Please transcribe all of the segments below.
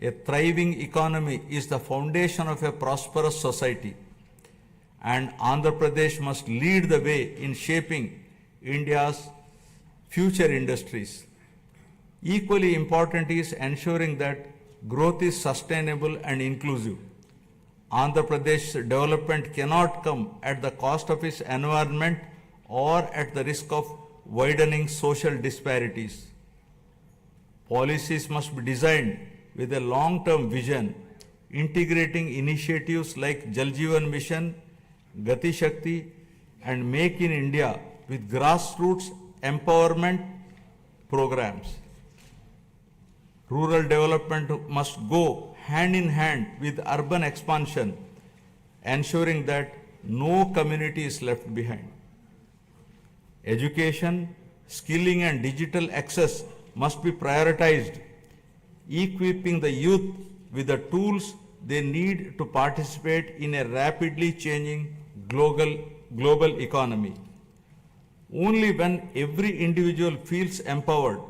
A thriving economy is the foundation of a prosperous society, and Andhra Pradesh must lead the way in shaping India's future industries. Equally important is ensuring that growth is sustainable and inclusive. Andhra Pradesh's development cannot come at the cost of its environment or at the risk of widening social disparities. Policies must be designed with a long-term vision, integrating initiatives like Jal Jeevan Mission, Gati Shakti, and Make in India with grassroots empowerment programs. Rural development must go hand in hand with urban expansion, ensuring that no community is left behind. Education, skilling and digital access must be prioritized, equipping the youth with the tools they need to participate in a rapidly changing global economy. Only when every individual feels empowered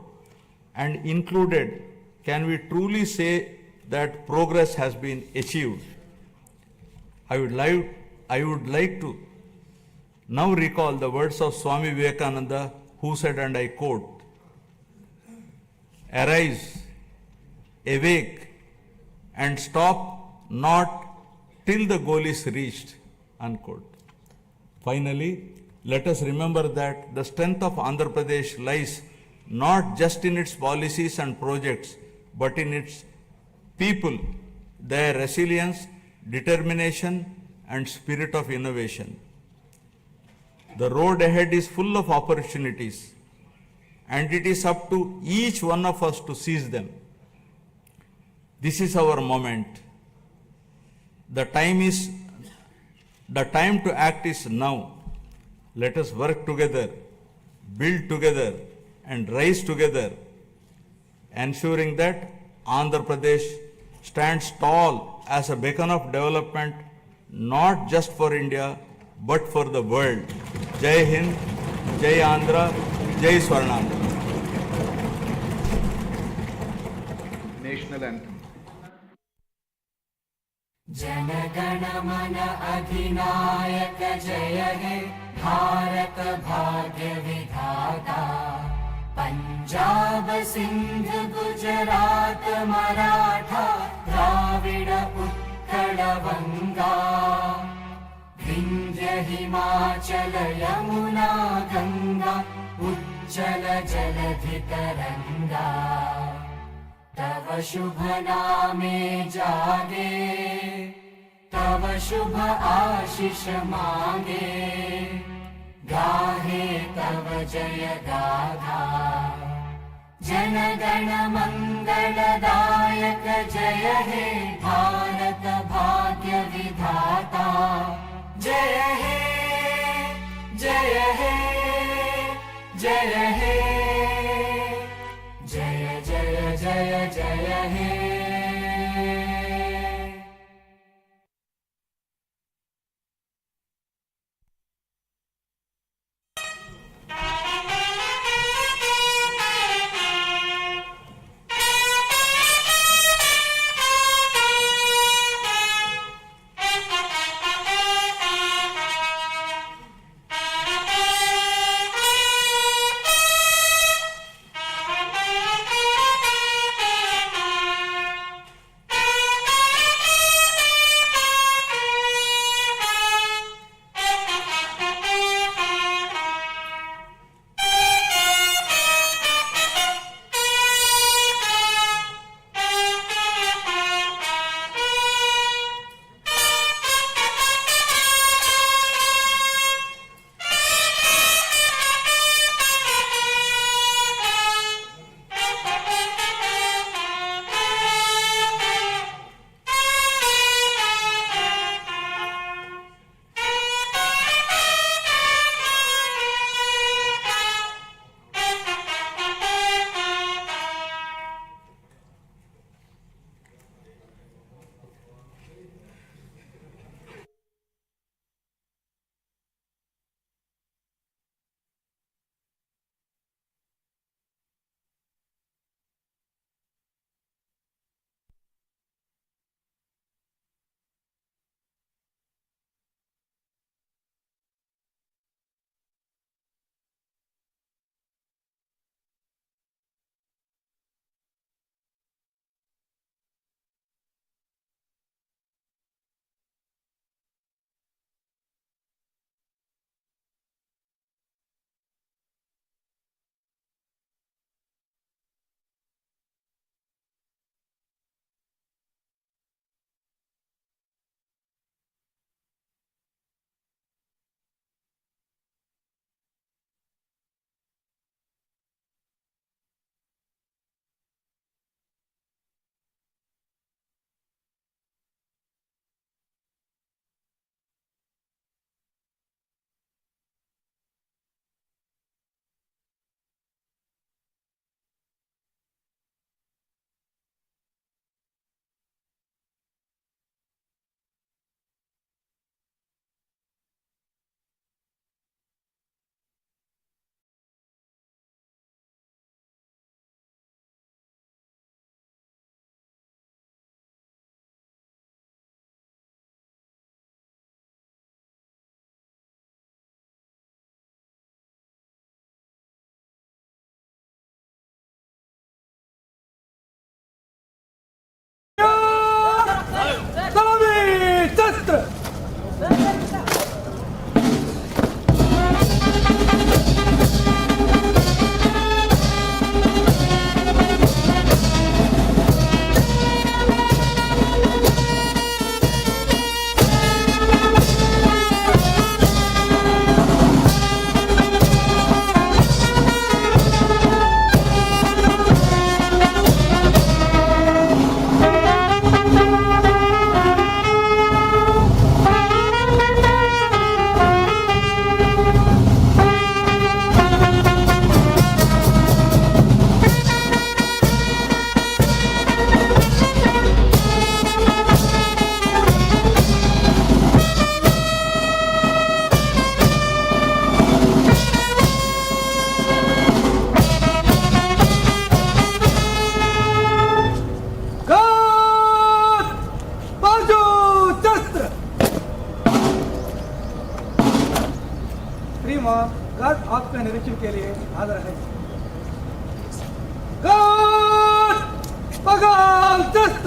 and included can we truly say that progress has been achieved. I would like to now recall the words of Swami Vivekananda, who said, and I quote, "Arise, awake, and stop not till the goal is reached," unquote. Finally, let us remember that the strength of Andhra Pradesh lies not just in its policies and projects, but in its people, their resilience, determination, and spirit of innovation. The road ahead is full of opportunities, and it is up to each one of us to seize them. This is our moment. The time to act is now. Let us work together, build together, and rise together, ensuring that Andhra Pradesh stands tall as a beacon of development, not just for India, but for the world. Jai Hind, Jai Andhra, Jai Swarnandhra. National anthem. जनगण मन अधिनायक जय हे भारत भाग्य विधाता पंजाब सिंध गुजरात मराठा द्राविड उत्कल वंगा विंध्य हिमाचल यमुना गंगा उज्जल जलधि तरंगा तव शुभ नामे जागे तव शुभ आशीष मांगे गाहे तव जय गाथा जनगण मंगलदायक जय हे भारत भाग्य विधाता जय हे जय हे जय हे जय जय जय जय हे के लिए हाजिर है। गार्ड, पगार दस्त।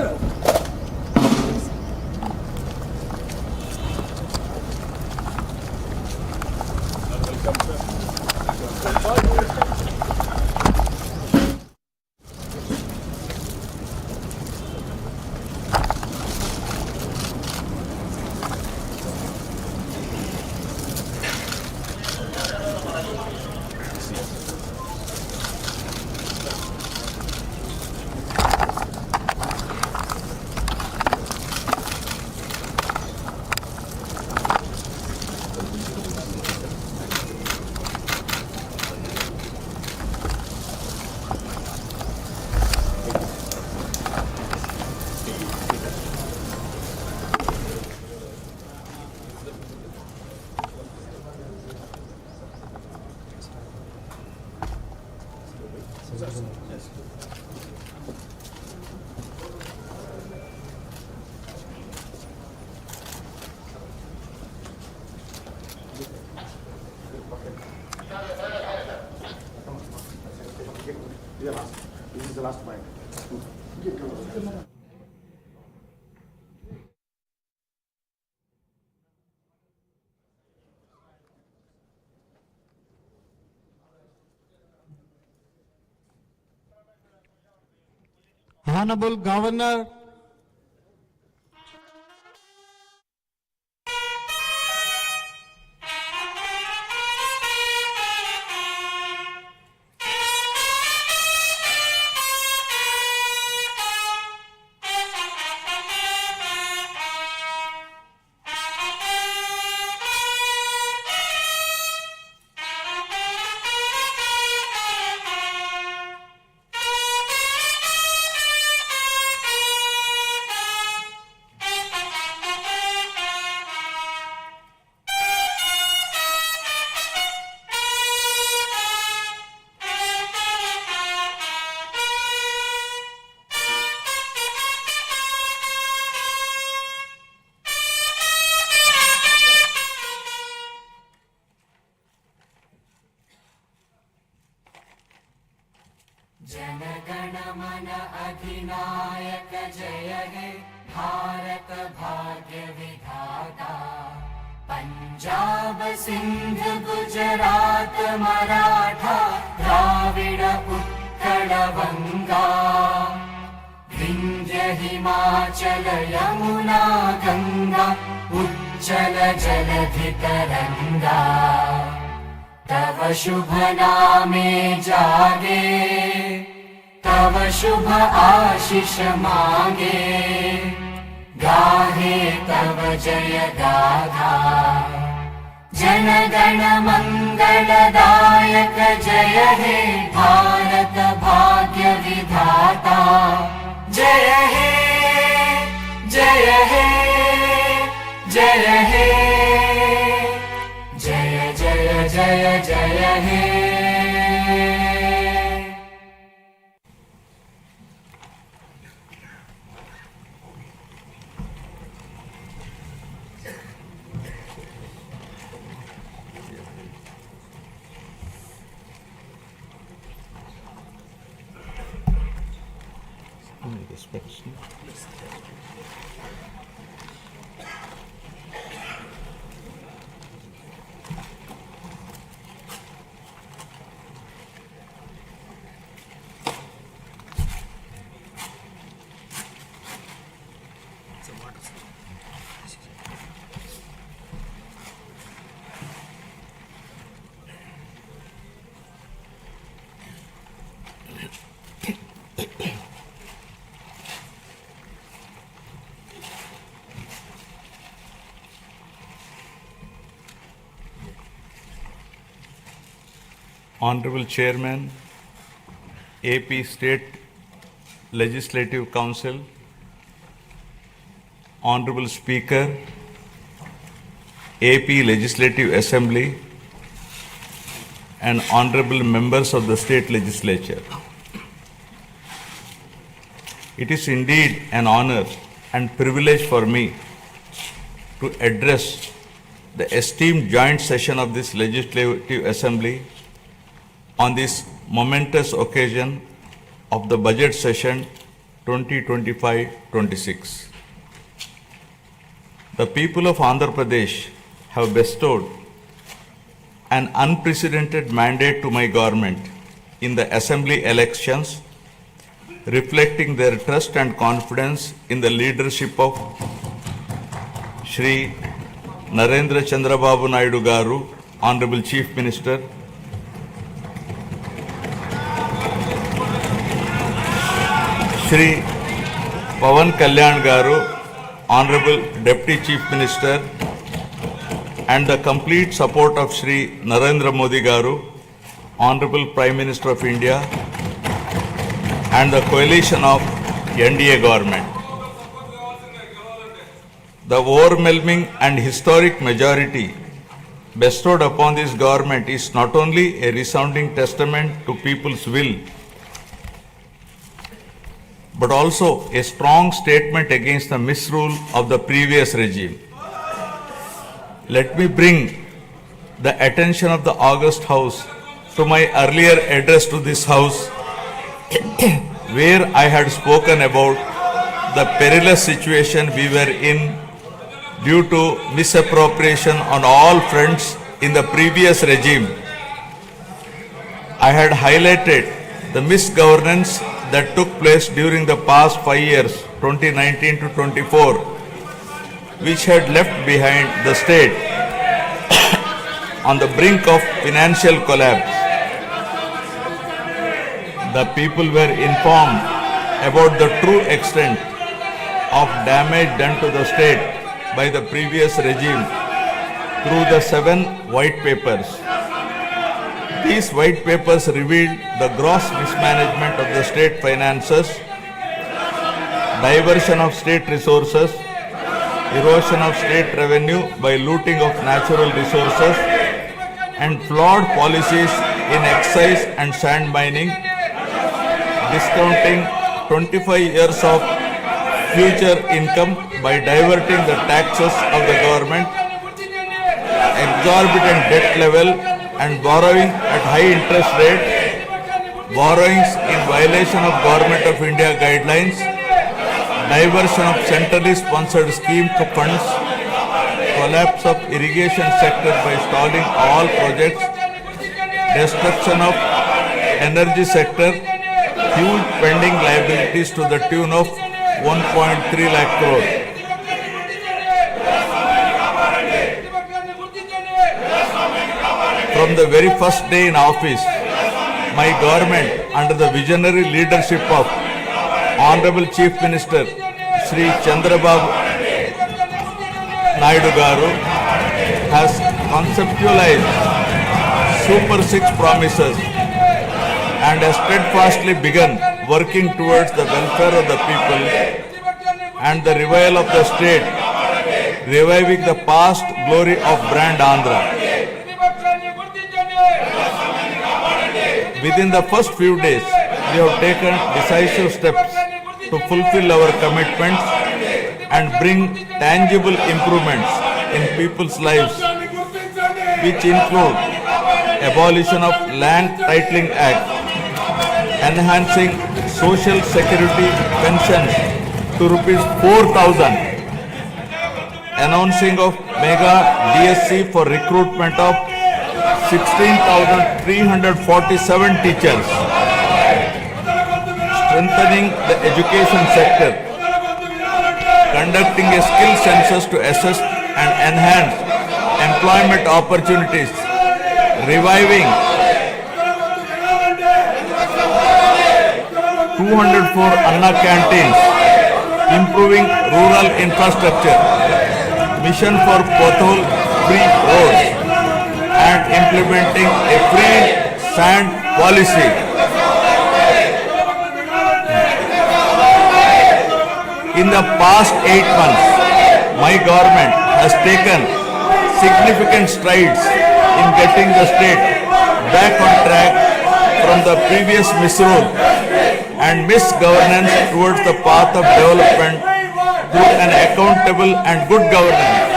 This is the last point. Honorable Governor, जनगण मन अधिनायक जय हे भारत भाग्य विधाता। पंजाब सिंध गुजरात मराठा द्राविड उत्कल बंगा। विंध्य हिमाचल यमुना गंगा उच्चल जलधि तरंगा। तव शुभ नामे जागे, तव शुभ आशीष मांगे। गाहे तव जय गाथा, जन गण मंगलदायक जय हे भारत भाग्य विधाता। जय हे जय हे जय हे जय जय जय जय हे। Honorable Chairman, AP State Legislative Council, Honorable Speaker, AP Legislative Assembly, and Honorable Members of the State Legislature. It is indeed an honor and privilege for me to address the esteemed joint session of this Legislative Assembly on this momentous occasion of the budget session 2025-26. The people of Andhra Pradesh have bestowed an unprecedented mandate to my government in the assembly elections, reflecting their trust and confidence in the leadership of Shri Narendra Chandrababu Naidu Garu, Honorable Chief Minister, Shri Pawan Kalyan Garu, Honorable Deputy Chief Minister, and the complete support of Shri Narendra Modi Garu, Honorable Prime Minister of India, and the coalition of NDA government. The overwhelming and historic majority bestowed upon this government is not only a resounding testament to people's will, but also a strong statement against the misrule of the previous regime. Let me bring the attention of the August House to my earlier address to this House, where I had spoken about the perilous situation we were in due to misappropriation on all fronts in the previous regime. I had highlighted the misgovernance that took place during the past 5 years, 2019 to 24, which had left behind the state on the brink of financial collapse. The people were informed about the true extent of damage done to the state by the previous regime through the 7 white papers. These white papers revealed the gross mismanagement of the state finances, diversion of state resources, erosion of state revenue by looting of natural resources, and flawed policies in excise and sand mining, discounting 25 years of future income by diverting the taxes of the government, exorbitant debt level and borrowing at high interest rate, borrowings in violation of Government of India guidelines, diversion of centrally sponsored scheme funds, collapse of irrigation sector by stalling all projects, destruction of energy sector, huge pending liabilities to the tune of 1.3 lakh crore. From the very first day in office, my government, under the visionary leadership of Honorable Chief Minister Shri Chandrababu Naidu Garu, has conceptualized Super 6 promises and has steadfastly begun working towards the welfare of the people and the revival of the state, reviving the past glory of brand Andhra. Within the first few days, we have taken decisive steps to fulfill our commitments and bring tangible improvements in people's lives, which include abolition of Land Titling Act, enhancing social security pensions to rupees 4,000, announcing of mega DSC for recruitment of 16,347 teachers, strengthening the education sector, conducting a skill census to assess and enhance employment opportunities, reviving 204 Anna canteens, improving rural infrastructure, mission for pothole-free roads, and implementing a free sand policy. In the past 8 months, my government has taken significant strides in getting the state back on track from the previous misrule and misgovernance towards the path of development through an accountable and good governance.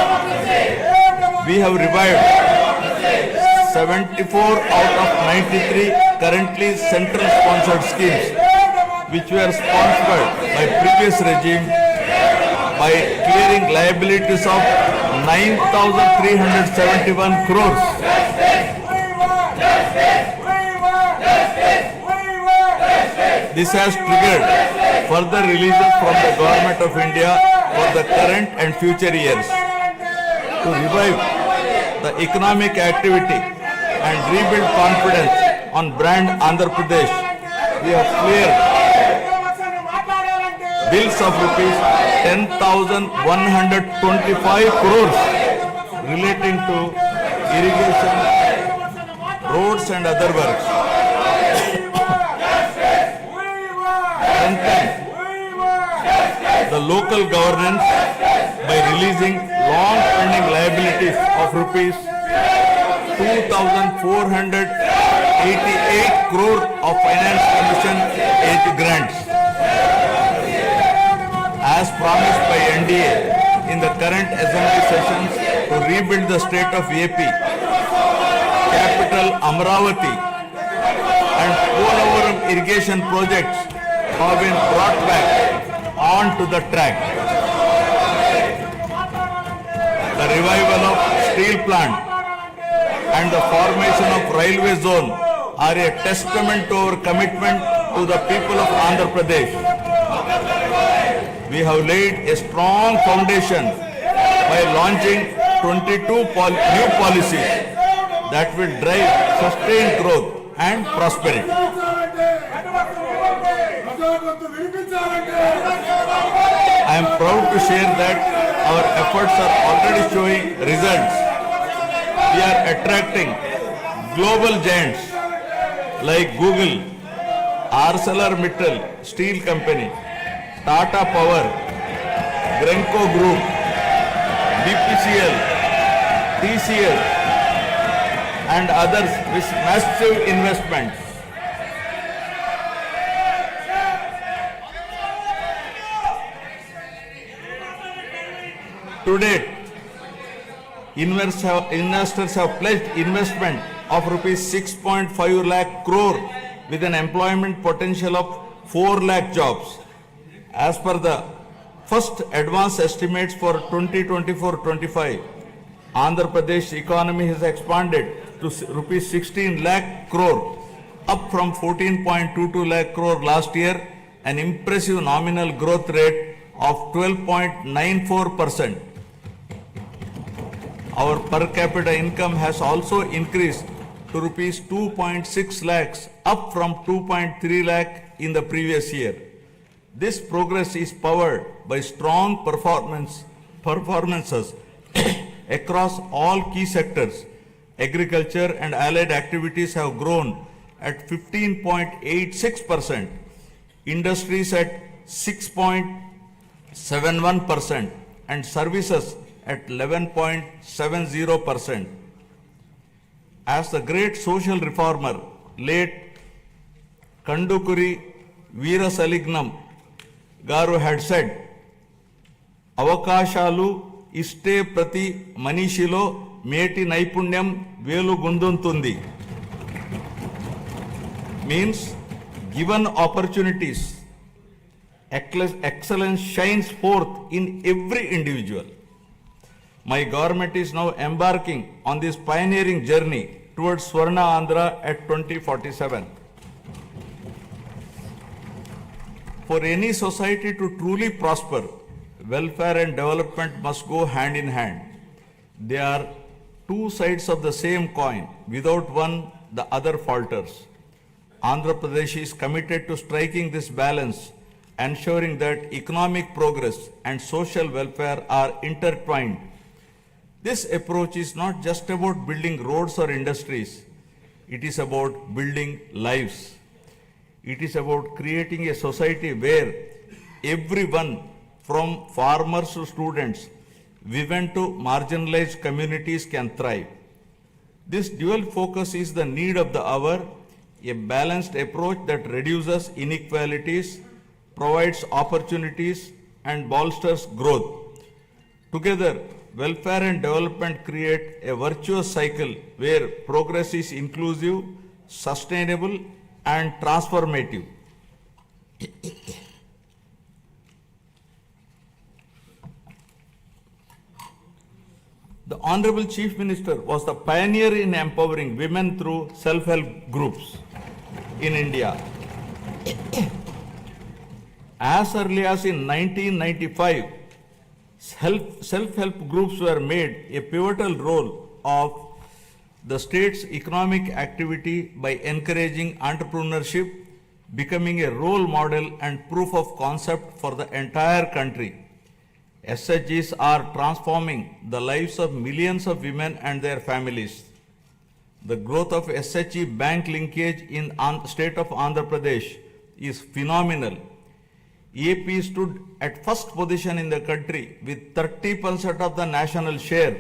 We have revived 74 out of 93 currently central sponsored schemes which were sponsored by previous regime by clearing liabilities of 9,371 crores. This has triggered further releases from the Government of India for the current and future years. To revive the economic activity and rebuild confidence on brand Andhra Pradesh, we have cleared bills of rupees 10,125 crores relating to irrigation, roads and other works. Strengthen the local governance by releasing long-pending liabilities of rupees 2,488 crore of Finance Commission age grants. As promised by NDA in the current assembly sessions to rebuild the state of AP, capital Amravati and Polavaram irrigation projects have been brought back onto the track. The revival of steel plant and the formation of railway zone are a testament to our commitment to the people of Andhra Pradesh. We have laid a strong foundation by launching 22 new policies that will drive sustained growth and prosperity. I am proud to share that our efforts are already showing results. We are attracting global giants like Google, ArcelorMittal Steel Company, Tata Power, Grenco Group, BPCL, TCL and others with massive investments. To date, investors have pledged investment of rupees 6.5 lakh crore with an employment potential of 4 lakh jobs. As per the first advance estimates for 2024-25, Andhra Pradesh economy has expanded to rupees 16 lakh crore, up from 14.22 lakh crore last year, an impressive nominal growth rate of 12.94%. Our per capita income has also increased to rupees 2.6 lakhs, up from 2.3 lakh in the previous year. This progress is powered by strong performances across all key sectors. Agriculture and allied activities have grown at 15.86%, industries at 6.71%, and services at 11.70%. As the great social reformer, late Kandukuri Veerasalignam Garu had said, Avakashalu iste prati manishilo meti naipunyam velu gunduntundi. Means, given opportunities, excellence shines forth in every individual. My government is now embarking on this pioneering journey towards Swarna Andhra at 2047. For any society to truly prosper, welfare and development must go hand in hand. They are two sides of the same coin. Without one, the other falters. Andhra Pradesh is committed to striking this balance, ensuring that economic progress and social welfare are intertwined. This approach is not just about building roads or industries. It is about building lives. It is about creating a society where everyone, from farmers to students, women to marginalized communities, can thrive. This dual focus is the need of the hour, a balanced approach that reduces inequalities, provides opportunities, and bolsters growth. Together, welfare and development create a virtuous cycle where progress is inclusive, sustainable, and transformative. The Honorable Chief Minister was the pioneer in empowering women through self-help groups in India. As early as in 1995, self-help groups were made a pivotal role of the state's economic activity by encouraging entrepreneurship, becoming a role model and proof of concept for the entire country. SHGs are transforming the lives of millions of women and their families. The growth of SHG bank linkage in state of Andhra Pradesh is phenomenal. AP stood at first position in the country with 30% of the national share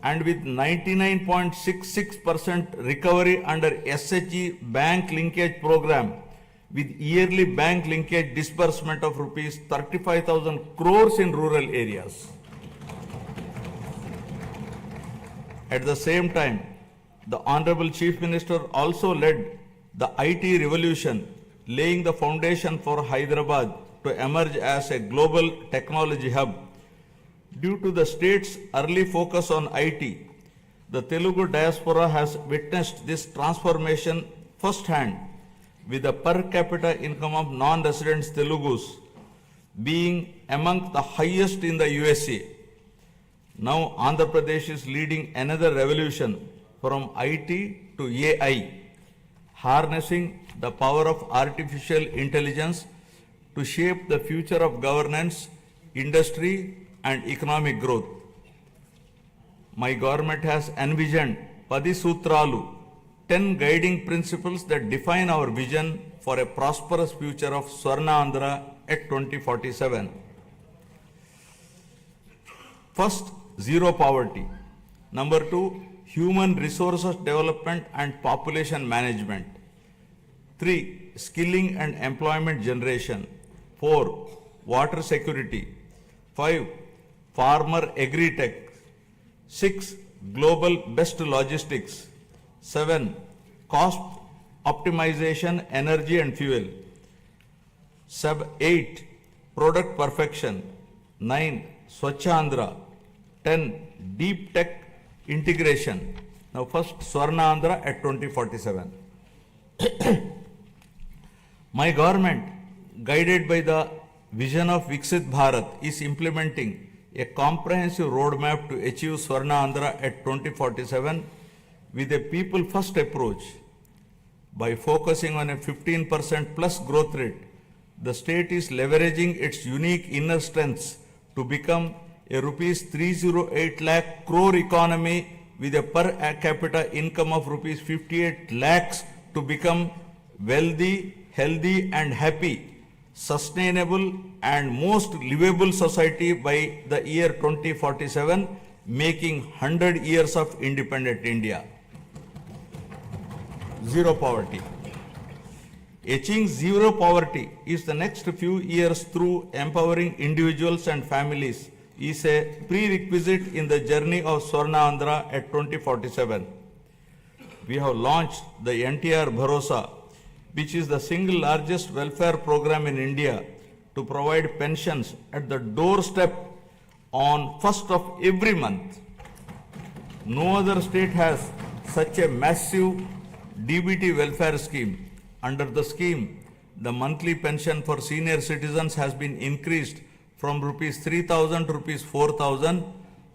and with 99.66% recovery under SHG bank linkage program with yearly bank linkage disbursement of rupees 35,000 crores in rural areas. At the same time, the Honorable Chief Minister also led the IT revolution, laying the foundation for Hyderabad to emerge as a global technology hub. Due to the state's early focus on IT, the Telugu diaspora has witnessed this transformation firsthand, with the per capita income of non-residents Telugus being among the highest in the USA. Now Andhra Pradesh is leading another revolution from IT to AI, harnessing the power of artificial intelligence to shape the future of governance, industry, and economic growth. My government has envisioned 10 Sutralu, 10 guiding principles that define our vision for a prosperous future of Swarna Andhra at 2047. First, zero poverty. Number 2, human resources development and population management. 3, skilling and employment generation. 4, water security. 5, farmer agri-tech. 6, global best logistics. 7, cost optimization, energy and fuel. 8, product perfection. 9, Swachh Andhra. 10, deep tech integration. Now first, Swarna Andhra at 2047. My government, guided by the vision of Viksit Bharat, is implementing a comprehensive roadmap to achieve Swarna Andhra at 2047 with a people-first approach. By focusing on a 15% plus growth rate, the state is leveraging its unique inner strengths to become a rupees 308 lakh crore economy with a per capita income of rupees 58 lakhs to become wealthy, healthy and happy, sustainable and most livable society by the year 2047, making 100 years of independent India. Zero poverty. Achieving zero poverty is the next few years through empowering individuals and families is a prerequisite in the journey of Swarna Andhra at 2047. We have launched the NTR Bharosa, which is the single largest welfare program in India to provide pensions at the doorstep on 1st of every month. No other state has such a massive DBT welfare scheme. Under the scheme, the monthly pension for senior citizens has been increased from rupees 3,000 to rupees 4,000,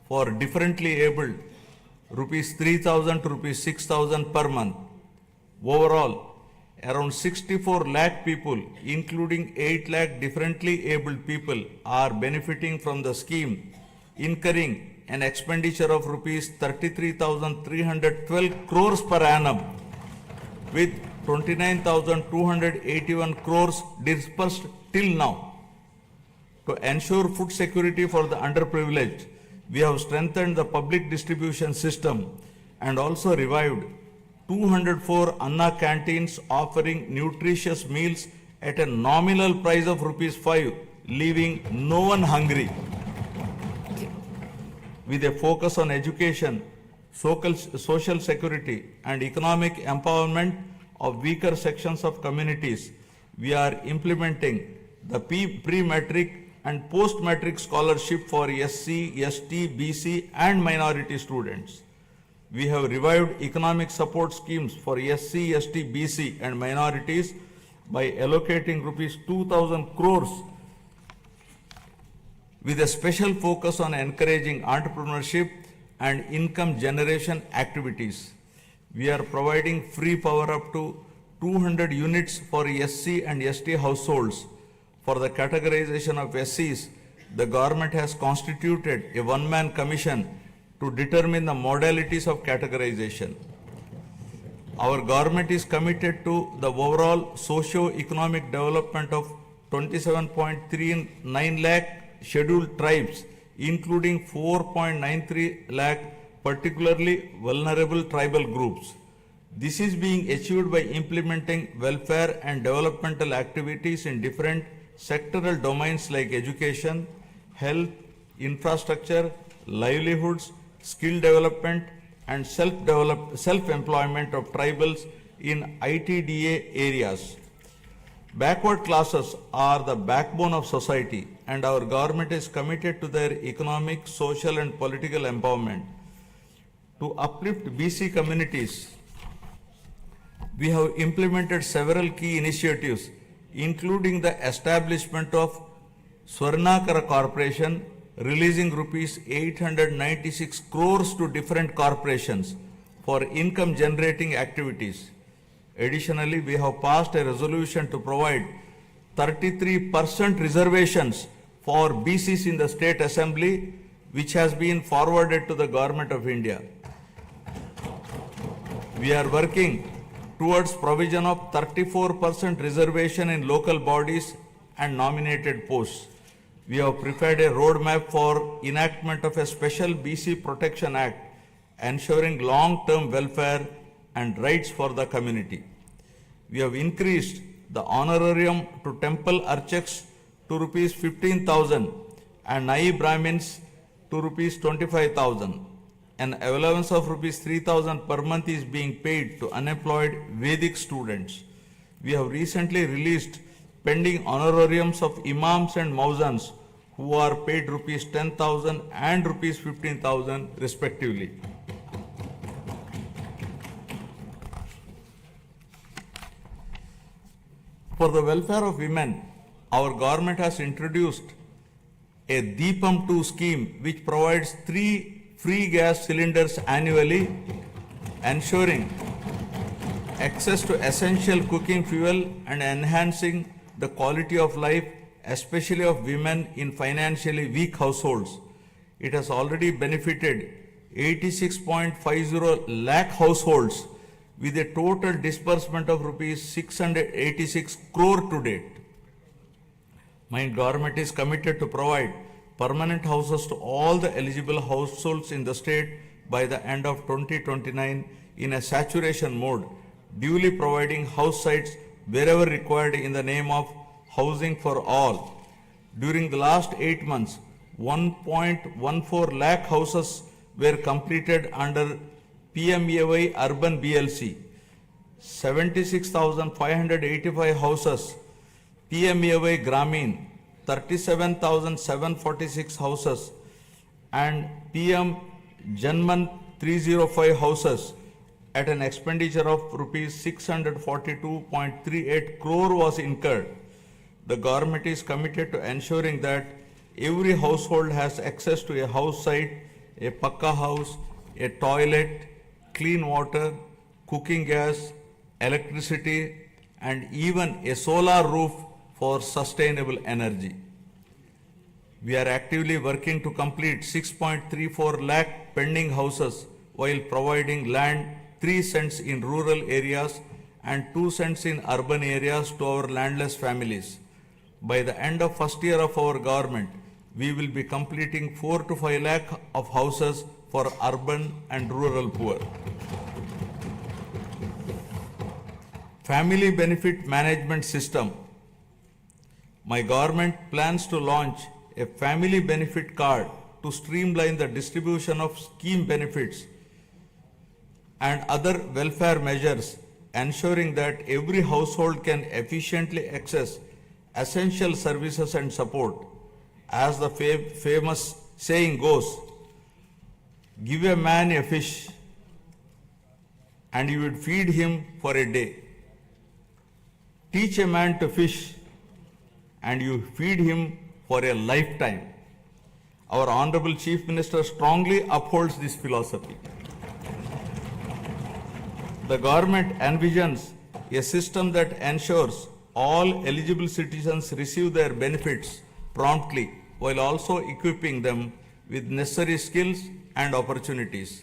for differently abled rupees 3,000 to rupees 6,000 per month. Overall, around 64 lakh people, including 8 lakh differently abled people, are benefiting from the scheme, incurring an expenditure of rupees 33,312 crores per annum, with 29,281 crores dispersed till now. To ensure food security for the underprivileged, we have strengthened the public distribution system and also revived 204 Anna canteens offering nutritious meals at a nominal price of rupees 5, leaving no one hungry. With a focus on education, social security and economic empowerment of weaker sections of communities, we are implementing the pre-matric and post-matric scholarship for SC, ST, BC and minority students. We have revived economic support schemes for SC, ST, BC and minorities by allocating rupees 2,000 crores with a special focus on encouraging entrepreneurship and income generation activities. We are providing free power up to 200 units for SC and ST households. For the categorization of SCs, the government has constituted a one-man commission to determine the modalities of categorization. Our government is committed to the overall socio-economic development of 27.39 lakh scheduled tribes, including 4.93 lakh particularly vulnerable tribal groups. This is being achieved by implementing welfare and developmental activities in different sectoral domains like education, health, infrastructure, livelihoods, skill development, and self-employment of tribals in ITDA areas. Backward classes are the backbone of society, and our government is committed to their economic, social, and political empowerment. To uplift BC communities, we have implemented several key initiatives, including the establishment of Swarnakara Corporation, releasing rupees 896 crores to different corporations for income generating activities. Additionally, we have passed a resolution to provide 33% reservations for BCs in the State Assembly, which has been forwarded to the Government of India. We are working towards provision of 34% reservation in local bodies and nominated posts. We have prepared a roadmap for enactment of a special BC Protection Act, ensuring long-term welfare and rights for the community. We have increased the honorarium to temple archaks to rupees 15,000 and Nai Brahmins to rupees 25,000. An allowance of rupees 3,000 per month is being paid to unemployed Vedic students. We have recently released pending honorariums of imams and mauzans who are paid rupees 10,000 and rupees 15,000 respectively. For the welfare of women, our government has introduced a Deepam 2 scheme which provides 3 free gas cylinders annually, ensuring access to essential cooking fuel and enhancing the quality of life, especially of women in financially weak households. It has already benefited 86.50 lakh households with a total disbursement of rupees 686 crore to date. My government is committed to provide permanent houses to all the eligible households in the state by the end of 2029 in a saturation mode, duly providing house sites wherever required in the name of housing for all. During the last 8 months, 1.14 lakh houses were completed under PMAY Urban BLC, 76,585 houses PMAY Gramin, 37,746 houses, and PM Janman 305 houses at an expenditure of rupees 642.38 crore was incurred. The government is committed to ensuring that every household has access to a house site, a pakka house, a toilet, clean water, cooking gas, electricity, and even a solar roof for sustainable energy. We are actively working to complete 6.34 lakh pending houses while providing land 3 cents in rural areas and 2 cents in urban areas to our landless families. By the end of first year of our government, we will be completing 4 to 5 lakh of houses for urban and rural poor. Family Benefit Management System. My government plans to launch a family benefit card to streamline the distribution of scheme benefits. and other welfare measures, ensuring that every household can efficiently access essential services and support. As the famous saying goes, give a man a fish and you would feed him for a day. Teach a man to fish and you feed him for a lifetime. Our Honorable Chief Minister strongly upholds this philosophy. The government envisions a system that ensures all eligible citizens receive their benefits promptly while also equipping them with necessary skills and opportunities.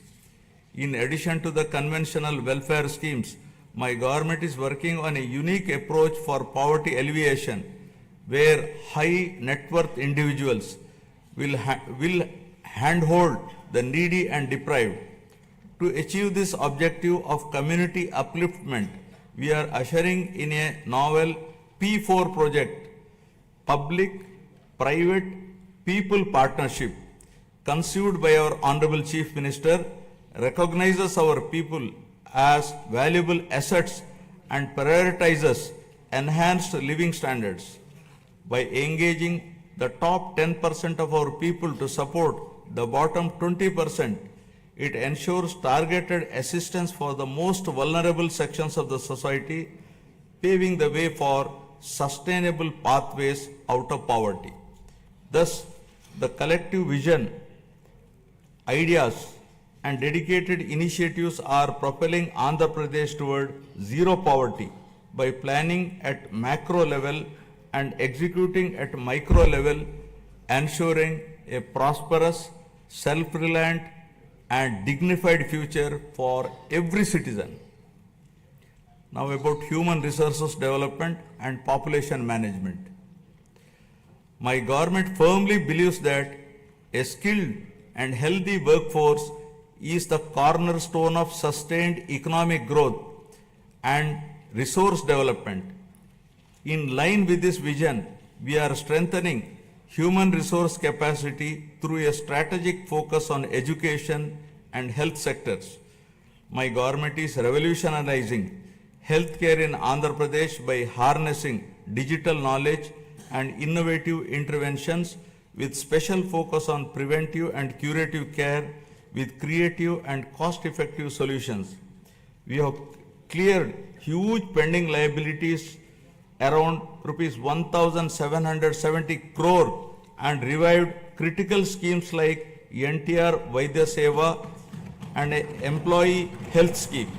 In addition to the conventional welfare schemes, my government is working on a unique approach for poverty alleviation, where high net worth individuals will handhold the needy and deprived. To achieve this objective of community upliftment, we are ushering in a novel P4 project, Public Private People Partnership, conceived by our Honorable Chief Minister, recognizes our people as valuable assets and prioritizes enhanced living standards. By engaging the top 10% of our people to support the bottom 20%, it ensures targeted assistance for the most vulnerable sections of the society, paving the way for sustainable pathways out of poverty. Thus, the collective vision, ideas, and dedicated initiatives are propelling Andhra Pradesh toward zero poverty by planning at macro level and executing at micro level, ensuring a prosperous, self-reliant, and dignified future for every citizen. Now about human resources development and population management. My government firmly believes that a skilled and healthy workforce is the cornerstone of sustained economic growth and resource development. In line with this vision, we are strengthening human resource capacity through a strategic focus on education and health sectors. My government is revolutionizing healthcare in Andhra Pradesh by harnessing digital knowledge and innovative interventions with special focus on preventive and curative care with creative and cost-effective solutions. We have cleared huge pending liabilities around rupees 1,770 crore and revived critical schemes like NTR Vaidya Seva and an employee health scheme.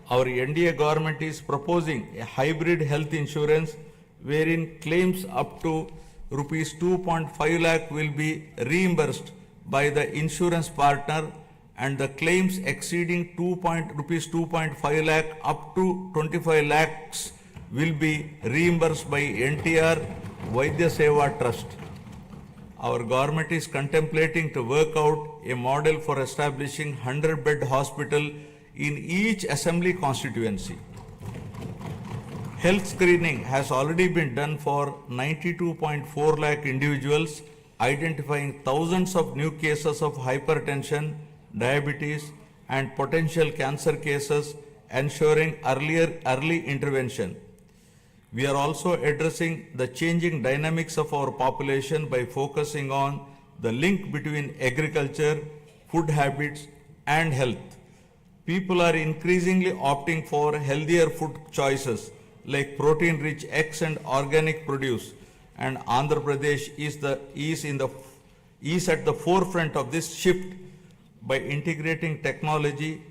Our NDA government is proposing a hybrid health insurance wherein claims up to rupees 2.5 lakh will be reimbursed by the insurance partner and the claims exceeding rupees 2.5 lakh up to 25 lakhs will be reimbursed by NTR Vaidya Seva Trust. Our government is contemplating to work out a model for establishing 100-bed hospital in each assembly constituency. Health screening has already been done for 92.4 lakh individuals, identifying thousands of new cases of hypertension, diabetes, and potential cancer cases, ensuring early intervention. We are also addressing the changing dynamics of our population by focusing on the link between agriculture, food habits, and health. People are increasingly opting for healthier food choices like protein-rich eggs and organic produce, and Andhra Pradesh is at the forefront of this shift by integrating technology,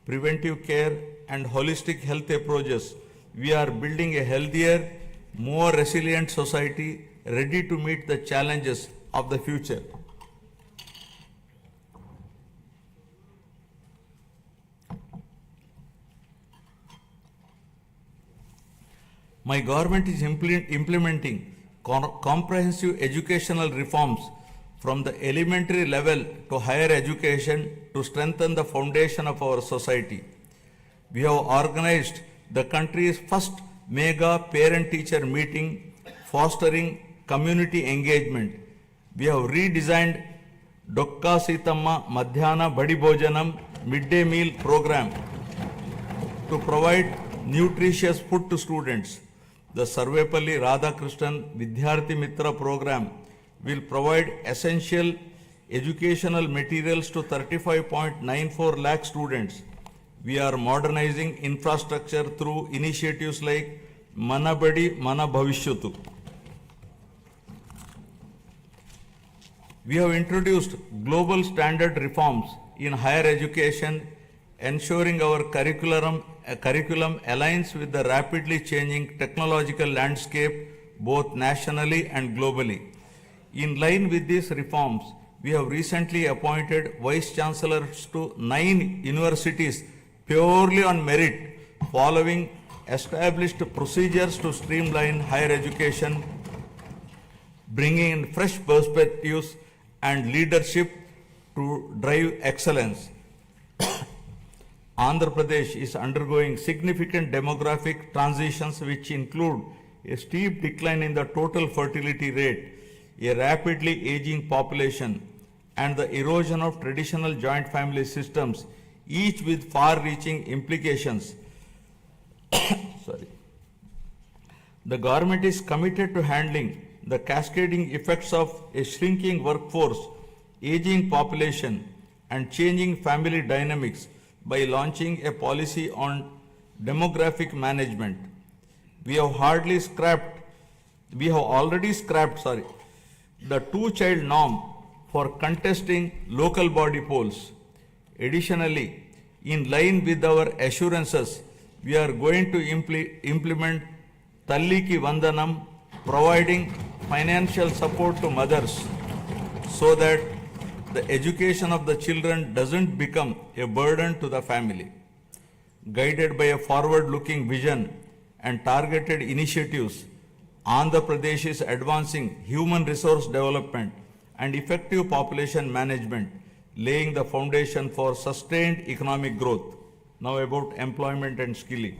preventive care, and holistic health approaches. We are building a healthier, more resilient society ready to meet the challenges of the future. My government is implementing comprehensive educational reforms from the elementary level to higher education to strengthen the foundation of our society. We have organized the country's first mega parent-teacher meeting, fostering community engagement. We have redesigned Dokka Sitamma Madhyana Badi Bhojanam midday meal program to provide nutritious food to students. The Sarvepalli Radhakrishnan Vidyarthi Mitra program will provide essential educational materials to 35.94 lakh students. We are modernizing infrastructure through initiatives like Mana Badi Mana Bhavishyatu. We have introduced global standard reforms in higher education, ensuring our curriculum aligns with the rapidly changing technological landscape both nationally and globally. In line with these reforms, we have recently appointed vice chancellors to 9 universities purely on merit, following established procedures to streamline higher education, bringing in fresh perspectives and leadership to drive excellence. Andhra Pradesh is undergoing significant demographic transitions which include a steep decline in the total fertility rate, a rapidly aging population, and the erosion of traditional joint family systems, each with far-reaching implications. The government is committed to handling the cascading effects of a shrinking workforce, aging population, and changing family dynamics by launching a policy on demographic management. We have already scrapped the two-child norm for contesting local body polls. Additionally, in line with our assurances, we are going to implement Talliki Vandanam, providing financial support to mothers so that the education of the children doesn't become a burden to the family. Guided by a forward-looking vision and targeted initiatives, Andhra Pradesh is advancing human resource development and effective population management, laying the foundation for sustained economic growth. Now about employment and skilling.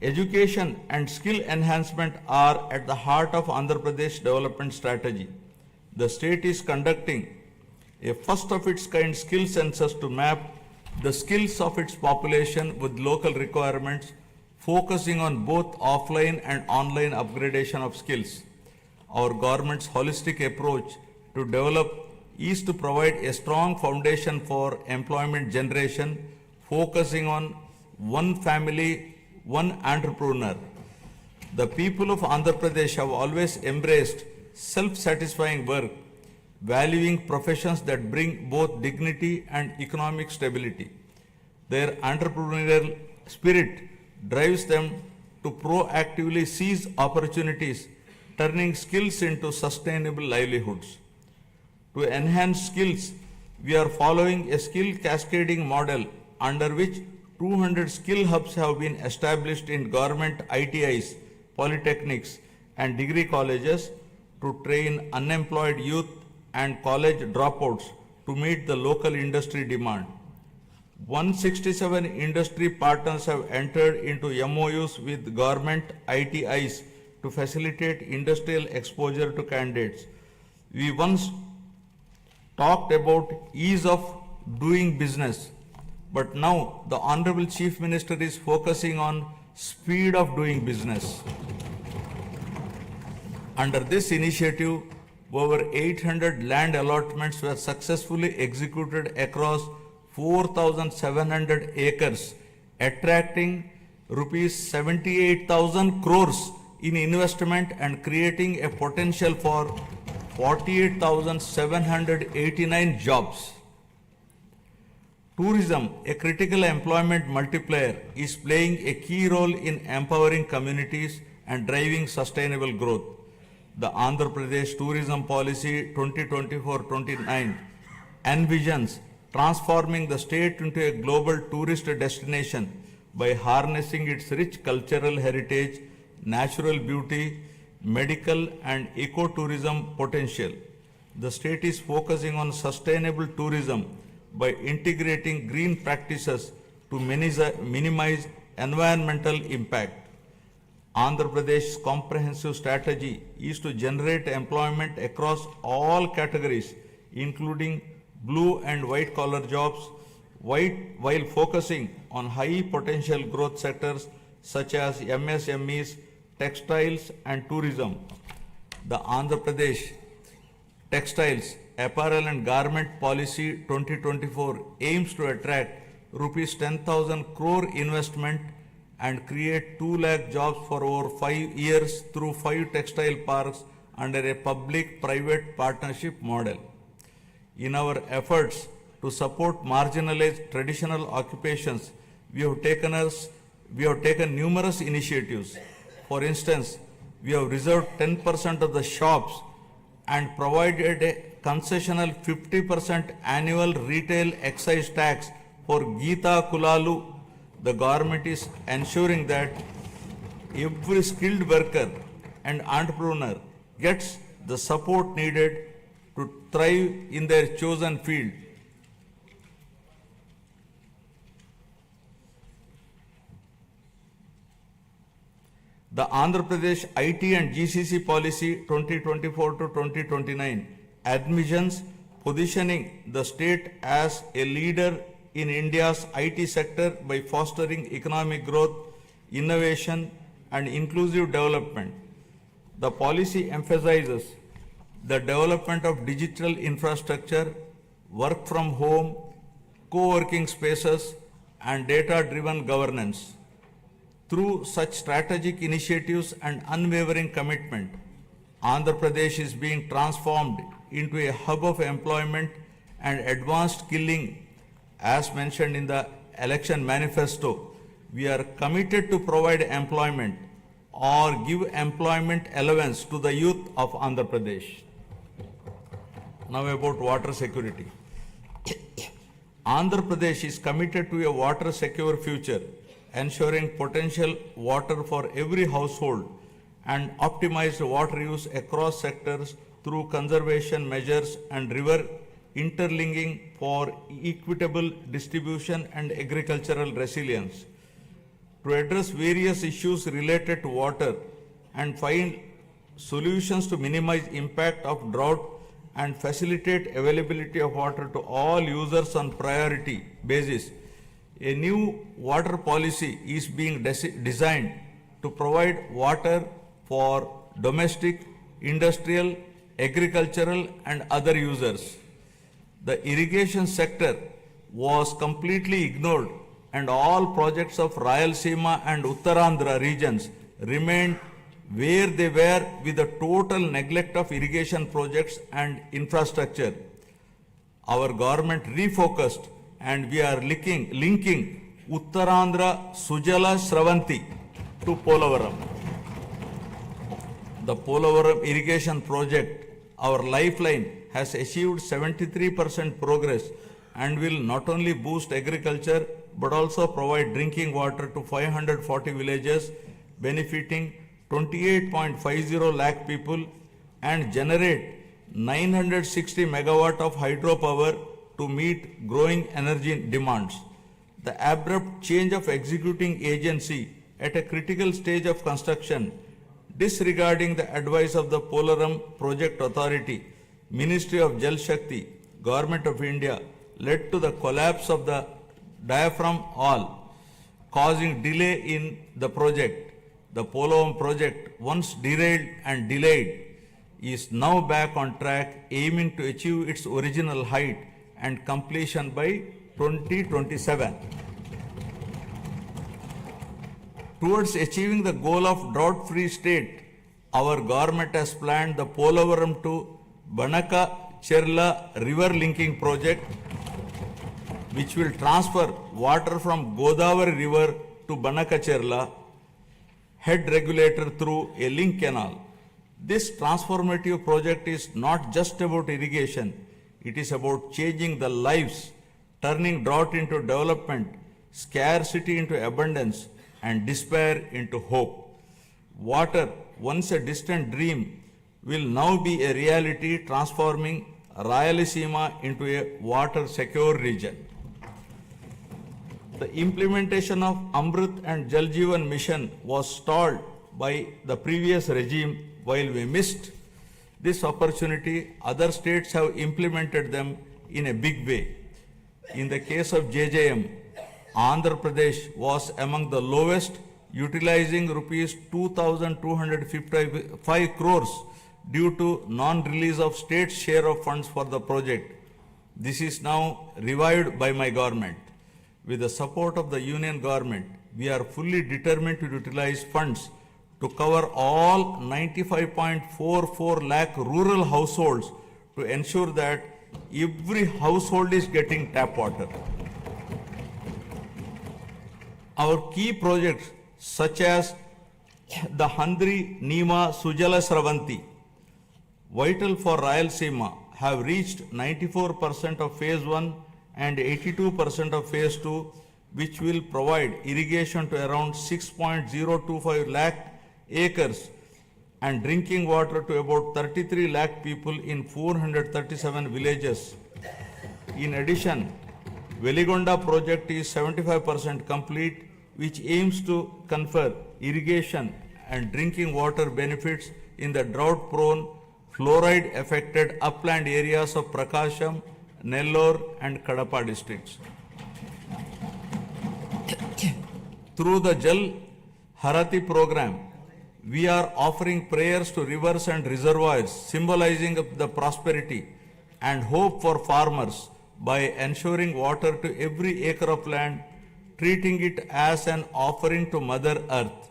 Education and skill enhancement are at the heart of Andhra Pradesh development strategy. The state is conducting a first of its kind skill census to map the skills of its population with local requirements, focusing on both offline and online upgradation of skills. Our government's holistic approach to develop is to provide a strong foundation for employment generation, focusing on one family, one entrepreneur. The people of Andhra Pradesh have always embraced self-satisfying work, valuing professions that bring both dignity and economic stability. Their entrepreneurial spirit drives them to proactively seize opportunities, turning skills into sustainable livelihoods. To enhance skills, we are following a skill cascading model under which 200 skill hubs have been established in government ITIs, polytechnics, and degree colleges to train unemployed youth and college dropouts to meet the local industry demand. 167 industry partners have entered into MOUs with government ITIs to facilitate industrial exposure to candidates. We once talked about ease of doing business, but now the Honorable Chief Minister is focusing on speed of doing business. Under this initiative, over 800 land allotments were successfully executed across 4,700 acres, attracting rupees 78,000 crores in investment and creating a potential for 48,789 jobs. Tourism, a critical employment multiplier, is playing a key role in empowering communities and driving sustainable growth. The Andhra Pradesh Tourism Policy 2024-29 envisions transforming the state into a global tourist destination by harnessing its rich cultural heritage, natural beauty, medical and ecotourism potential. The state is focusing on sustainable tourism by integrating green practices to minimize environmental impact. Andhra Pradesh's comprehensive strategy is to generate employment across all categories, including blue and white collar jobs, while focusing on high potential growth sectors such as MSMEs, textiles and tourism. The Andhra Pradesh Textiles, Apparel and Garment Policy 2024 aims to attract rupees 10,000 crore investment and create 2 lakh jobs for over 5 years through 5 textile parks under a public-private partnership model. In our efforts to support marginalized traditional occupations, we have taken numerous initiatives. For instance, we have reserved 10% of the shops and provided a concessional 50% annual retail excise tax for Geeta Kulalu. The government is ensuring that every skilled worker and entrepreneur gets the support needed to thrive in their chosen field. The Andhra Pradesh IT and GCC Policy 2024 to 2029 admissions positioning the state as a leader in India's IT sector by fostering economic growth, innovation and inclusive development. The policy emphasizes the development of digital infrastructure, work from home, co-working spaces and data-driven governance. Through such strategic initiatives and unwavering commitment, Andhra Pradesh is being transformed into a hub of employment and advanced skilling. As mentioned in the election manifesto, we are committed to provide employment or give employment allowance to the youth of Andhra Pradesh. Now about water security. Andhra Pradesh is committed to a water secure future, ensuring potential water for every household and optimized water use across sectors through conservation measures and river interlinking for equitable distribution and agricultural resilience. To address various issues related to water and find solutions to minimize impact of drought and facilitate availability of water to all users on priority basis, a new water policy is being designed to provide water for domestic, industrial, agricultural and other users. The irrigation sector was completely ignored and all projects of Rayalaseema and Uttarandhra regions remained where they were with the total neglect of irrigation projects and infrastructure. Our government refocused and we are linking Uttarandhra Sujala Sravanti to Polavaram. The Polavaram irrigation project, our lifeline, has achieved 73% progress and will not only boost agriculture but also provide drinking water to 540 villages, benefiting 28.50 lakh people and generate 960 megawatt of hydropower to meet growing energy demands. The abrupt change of executing agency at a critical stage of construction, disregarding the advice of the Polavaram Project Authority, Ministry of Jal Shakti, Government of India, led to the collapse of the diaphragm wall, causing delay in the project. The Polavaram project, once derailed and delayed, is now back on track, aiming to achieve its original height and completion by 2027. Towards achieving the goal of drought-free state, our government has planned the Polavaram to Banaka-Cherla river linking project, which will transfer water from Godavari river to Banaka-Cherla head regulator through a link canal. This transformative project is not just about irrigation, it is about changing the lives, turning drought into development, scarcity into abundance, and despair into hope. Water, once a distant dream, will now be a reality, transforming Rayalaseema into a water-secure region. The implementation of Amrit and Jal Jeevan mission was stalled by the previous regime while we missed this opportunity, other states have implemented them in a big way. In the case of JJM, Andhra Pradesh was among the lowest, utilizing rupees 2,255 crores due to non-release of state's share of funds for the project. This is now revived by my government. With the support of the union government, we are fully determined to utilize funds to cover all 95.44 lakh rural households to ensure that every household is getting tap water. Our key projects such as the Handri Nima Sujala Sravanti, vital for Rayalaseema, have reached 94% of phase 1 and 82% of phase 2, which will provide irrigation to around 6.025 lakh acres and drinking water to about 33 lakh people in 437 villages. In addition, Veligonda project is 75% complete, which aims to confer irrigation and drinking water benefits in the drought-prone, fluoride-affected upland areas of Prakasham, Nellore and Kadapa districts. Through the Jal Harati program, we are offering prayers to rivers and reservoirs, symbolizing the prosperity and hope for farmers by ensuring water to every acre of land, treating it as an offering to Mother Earth.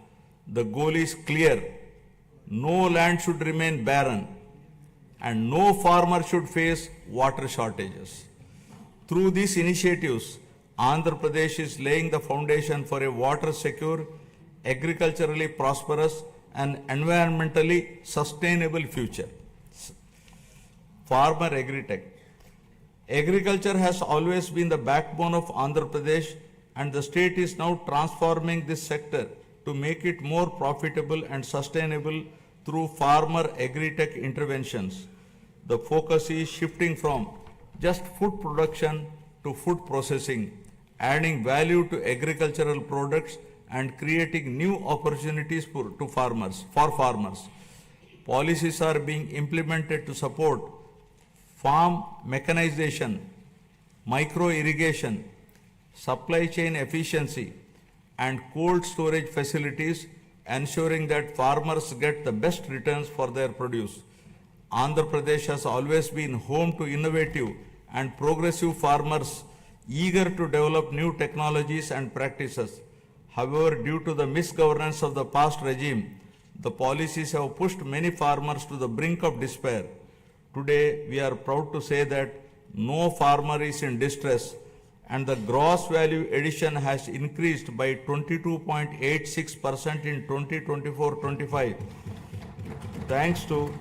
The goal is clear. No land should remain barren and no farmer should face water shortages. Through these initiatives, Andhra Pradesh is laying the foundation for a water-secure, agriculturally prosperous and environmentally sustainable future. Farmer Agritech. Agriculture has always been the backbone of Andhra Pradesh, and the state is now transforming this sector to make it more profitable and sustainable through farmer agritech interventions. The focus is shifting from just food production to food processing, adding value to agricultural products and creating new opportunities for farmers. Policies are being implemented to support farm mechanization, micro irrigation, supply chain efficiency, and cold storage facilities, ensuring that farmers get the best returns for their produce. Andhra Pradesh has always been home to innovative and progressive farmers eager to develop new technologies and practices. However, due to the misgovernance of the past regime, the policies have pushed many farmers to the brink of despair. Today, we are proud to say that no farmer is in distress, and the gross value addition has increased by 22.86% in 2024-25, thanks to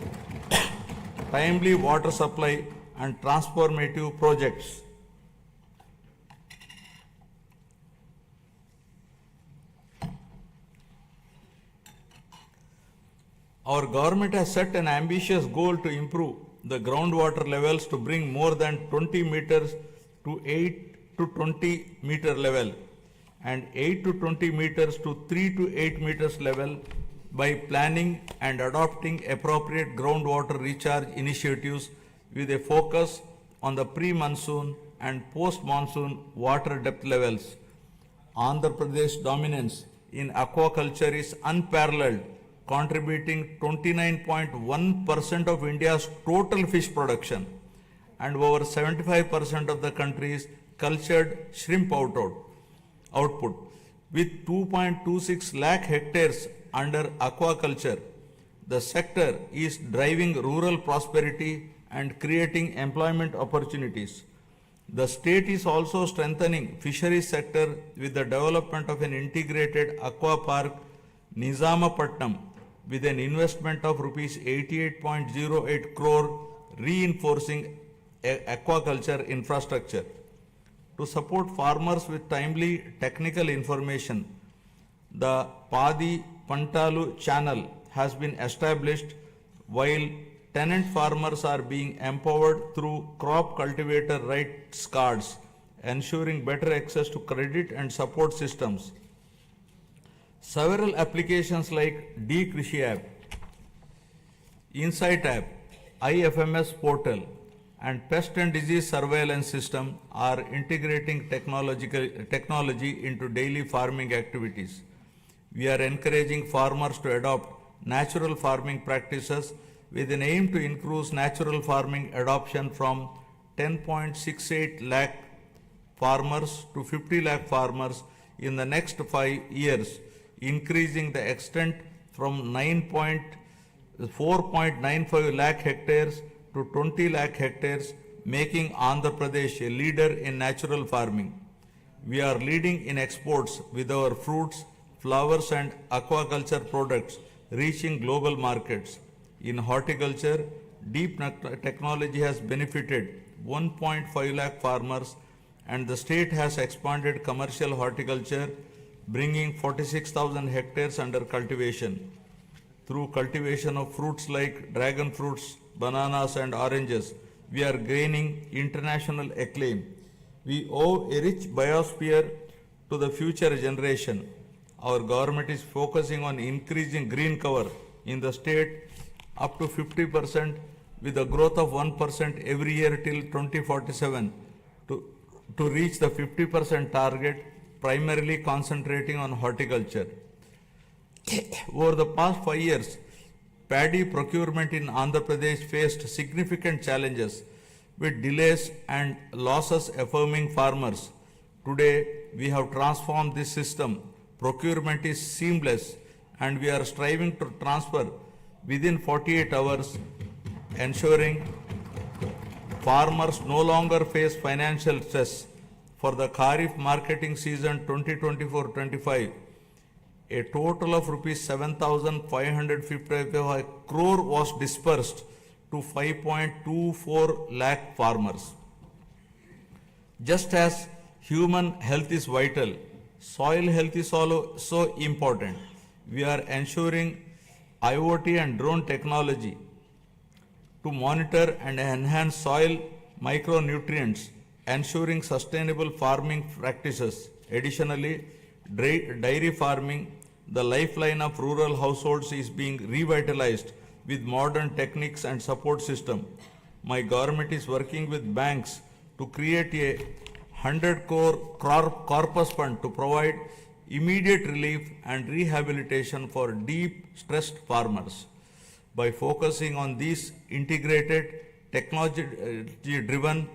timely water supply and transformative projects. Our government has set an ambitious goal to improve the groundwater levels to bring more than 20 meters to 8 to 20 meter level and 8 to 20 meters to 3 to 8 meters level by planning and adopting appropriate groundwater recharge initiatives with a focus on the pre-monsoon and post-monsoon water depth levels. Andhra Pradesh dominance in aquaculture is unparalleled, contributing 29.1% of India's total fish production and over 75% of the country's cultured shrimp output. With 2.26 lakh hectares under aquaculture, the sector is driving rural prosperity and creating employment opportunities. The state is also strengthening fisheries sector with the development of an integrated aqua park, Nizamapatnam, with an investment of rupees 88.08 crore, reinforcing aquaculture infrastructure. To support farmers with timely technical information, the Padi Pantalu channel has been established, while tenant farmers are being empowered through crop cultivator rights cards, ensuring better access to credit and support systems. Several applications like D-Krishi app, Insight app, IFMS portal and pest and disease surveillance system are integrating technology into daily farming activities. We are encouraging farmers to adopt natural farming practices with an aim to increase natural farming adoption from 10.68 lakh farmers to 50 lakh farmers in the next 5 years, increasing the extent from 4.95 lakh hectares to 20 lakh hectares, making Andhra Pradesh a leader in natural farming. We are leading in exports with our fruits, flowers and aquaculture products reaching global markets. In horticulture, deep technology has benefited 1.5 lakh farmers and the state has expanded commercial horticulture, bringing 46,000 hectares under cultivation. Through cultivation of fruits like dragon fruits, bananas and oranges, we are gaining international acclaim. We owe a rich biosphere to the future generation. Our government is focusing on increasing green cover in the state up to 50% with a growth of 1% every year till 2047 to reach the 50% target, primarily concentrating on horticulture. Over the past 5 years, paddy procurement in Andhra Pradesh faced significant challenges with delays and losses affirming farmers. Today, we have transformed this system. Procurement is seamless and we are striving to transfer within 48 hours, ensuring farmers no longer face financial stress. For the Kharif marketing season 2024-25, a total of rupees 7,555 crore was dispersed to 5.24 lakh farmers. Just as human health is vital, soil health is also important. We are ensuring IoT and drone technology to monitor and enhance soil micronutrients, ensuring sustainable farming practices. Additionally, dairy farming, the lifeline of rural households, is being revitalized with modern techniques and support system. My government is working with banks to create a 100 crore corpus fund to provide immediate relief and rehabilitation for deep stressed farmers. By focusing on these integrated technology-driven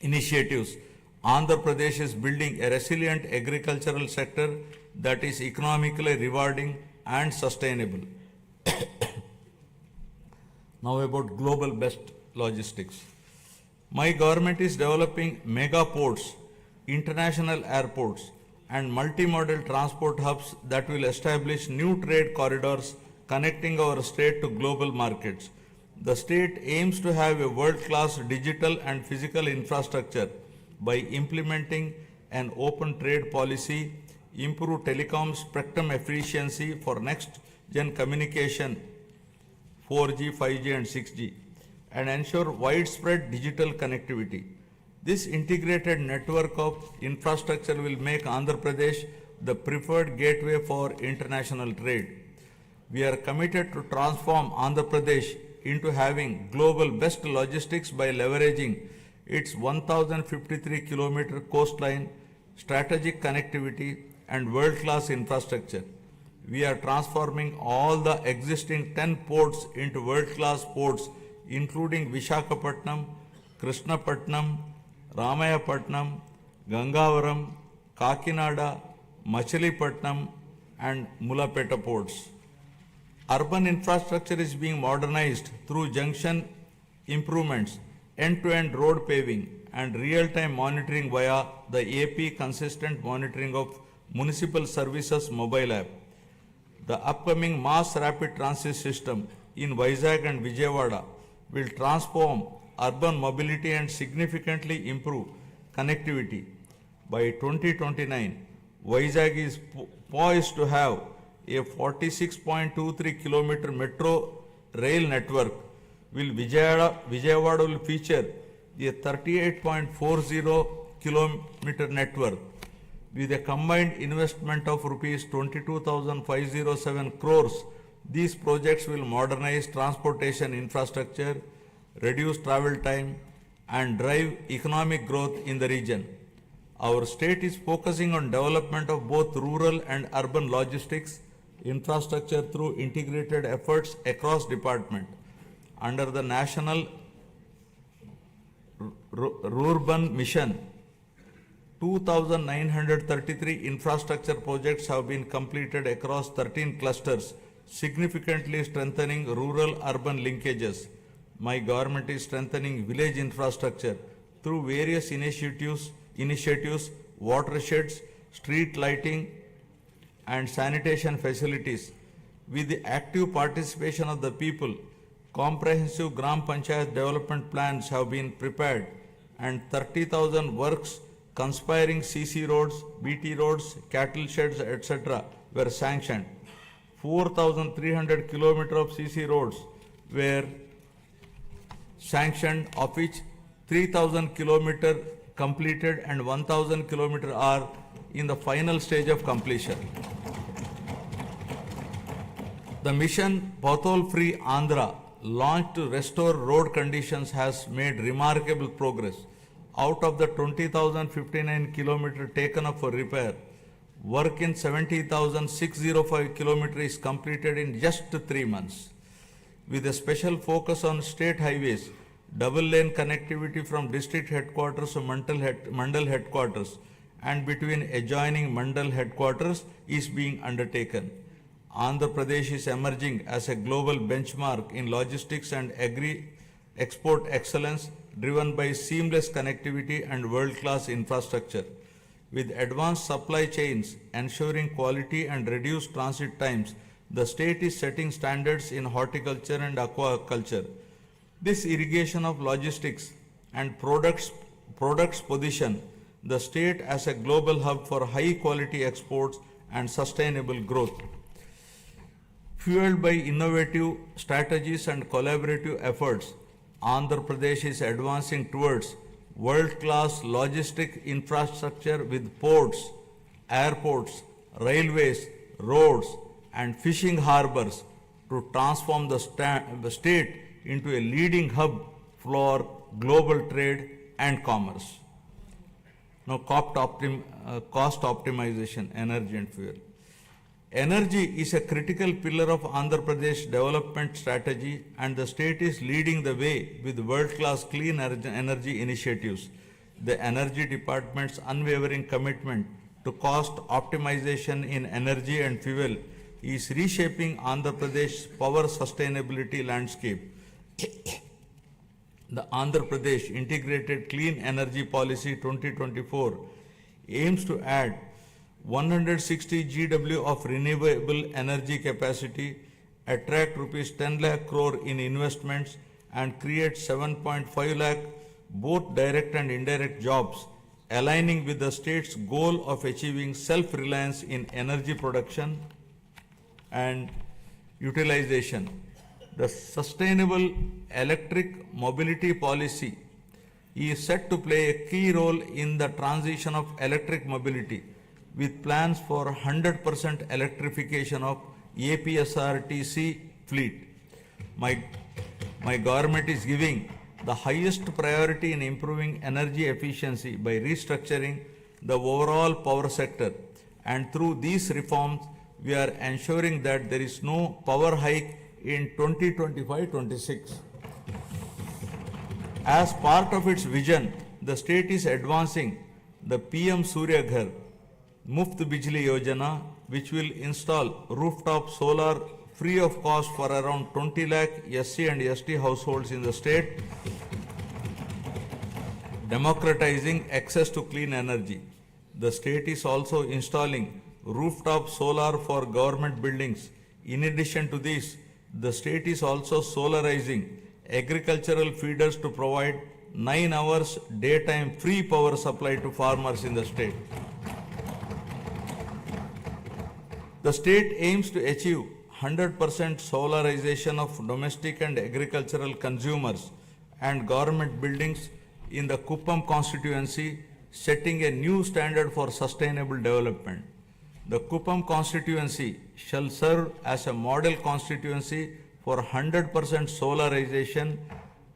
initiatives, Andhra Pradesh is building a resilient agricultural sector that is economically rewarding and sustainable. Now about global best logistics. My government is developing mega ports, international airports, and multimodal transport hubs that will establish new trade corridors connecting our state to global markets. The state aims to have a world-class digital and physical infrastructure by implementing an open trade policy, improve telecom spectrum efficiency for next-gen communication, 4G, 5G and 6G, and ensure widespread digital connectivity. This integrated network of infrastructure will make Andhra Pradesh the preferred gateway for international trade. We are committed to transform Andhra Pradesh into having global best logistics by leveraging its 1,053 kilometer coastline, strategic connectivity and world-class infrastructure. We are transforming all the existing 10 ports into world-class ports, including Visakhapatnam, Krishnapatnam, Ramayapatnam, Gangavaram, Kakinada, Machilipatnam and Mulapeta ports. Urban infrastructure is being modernized through junction improvements, end-to-end road paving and real-time monitoring via the AP Consistent Monitoring of Municipal Services mobile app. The upcoming mass rapid transit system in Vizag and Vijayawada will transform urban mobility and significantly improve connectivity. By 2029, Vizag is poised to have a 46.23 kilometer metro rail network, while Vijayawada will feature a 38.40 kilometer network. With a combined investment of rupees 22,507 crores, These projects will modernize transportation infrastructure, reduce travel time, and drive economic growth in the region. Our state is focusing on development of both rural and urban logistics infrastructure through integrated efforts across department. Under the National Rural Mission, 2,933 infrastructure projects have been completed across 13 clusters, significantly strengthening rural-urban linkages. My government is strengthening village infrastructure through various initiatives, watersheds, street lighting, and sanitation facilities. With the active participation of the people, comprehensive Gram Panchayat development plans have been prepared and 30,000 works conspiring CC roads, BT roads, cattle sheds, etc. were sanctioned. 4,300 kilometers of CC roads were sanctioned, of which 3,000 kilometers completed and 1,000 kilometers are in the final stage of completion. The mission Pothole Free Andhra, launched to restore road conditions, has made remarkable progress. Out of the 20,059 kilometers taken up for repair, work in 70,605 kilometers is completed in just 3 months. With a special focus on state highways, double lane connectivity from district headquarters to Mandal headquarters and between adjoining Mandal headquarters is being undertaken. Andhra Pradesh is emerging as a global benchmark in logistics and agri-export excellence, driven by seamless connectivity and world-class infrastructure. With advanced supply chains ensuring quality and reduced transit times, the state is setting standards in horticulture and aquaculture. This irrigation of logistics and products position the state as a global hub for high-quality exports and sustainable growth. Fueled by innovative strategies and collaborative efforts, Andhra Pradesh is advancing towards world-class logistic infrastructure with ports, airports, railways, roads, and fishing harbors to transform the state into a leading hub for global trade and commerce. Now, cost optimization, energy and fuel. Energy is a critical pillar of Andhra Pradesh development strategy, and the state is leading the way with world-class clean energy initiatives. The Energy Department's unwavering commitment to cost optimization in energy and fuel is reshaping Andhra Pradesh's power sustainability landscape. The Andhra Pradesh Integrated Clean Energy Policy 2024 aims to add 160 GW of renewable energy capacity, attract rupees 10 lakh crore in investments, and create 7.5 lakh both direct and indirect jobs, aligning with the state's goal of achieving self-reliance in energy production and utilization. The Sustainable Electric Mobility Policy is set to play a key role in the transition of electric mobility, with plans for 100% electrification of APSRTC fleet. My government is giving the highest priority in improving energy efficiency by restructuring the overall power sector, and through these reforms, we are ensuring that there is no power hike in 2025-26. As part of its vision, the state is advancing the PM Surya Ghar Muft Bijli Yojana, which will install rooftop solar free of cost for around 20 lakh SC and ST households in the state, democratizing access to clean energy. The state is also installing rooftop solar for government buildings. In addition to this, the state is also solarizing agricultural feeders to provide 9 hours daytime free power supply to farmers in the state. The state aims to achieve 100% solarization of domestic and agricultural consumers and government buildings in the Kuppam constituency, setting a new standard for sustainable development. The Kuppam constituency shall serve as a model constituency for 100% solarization,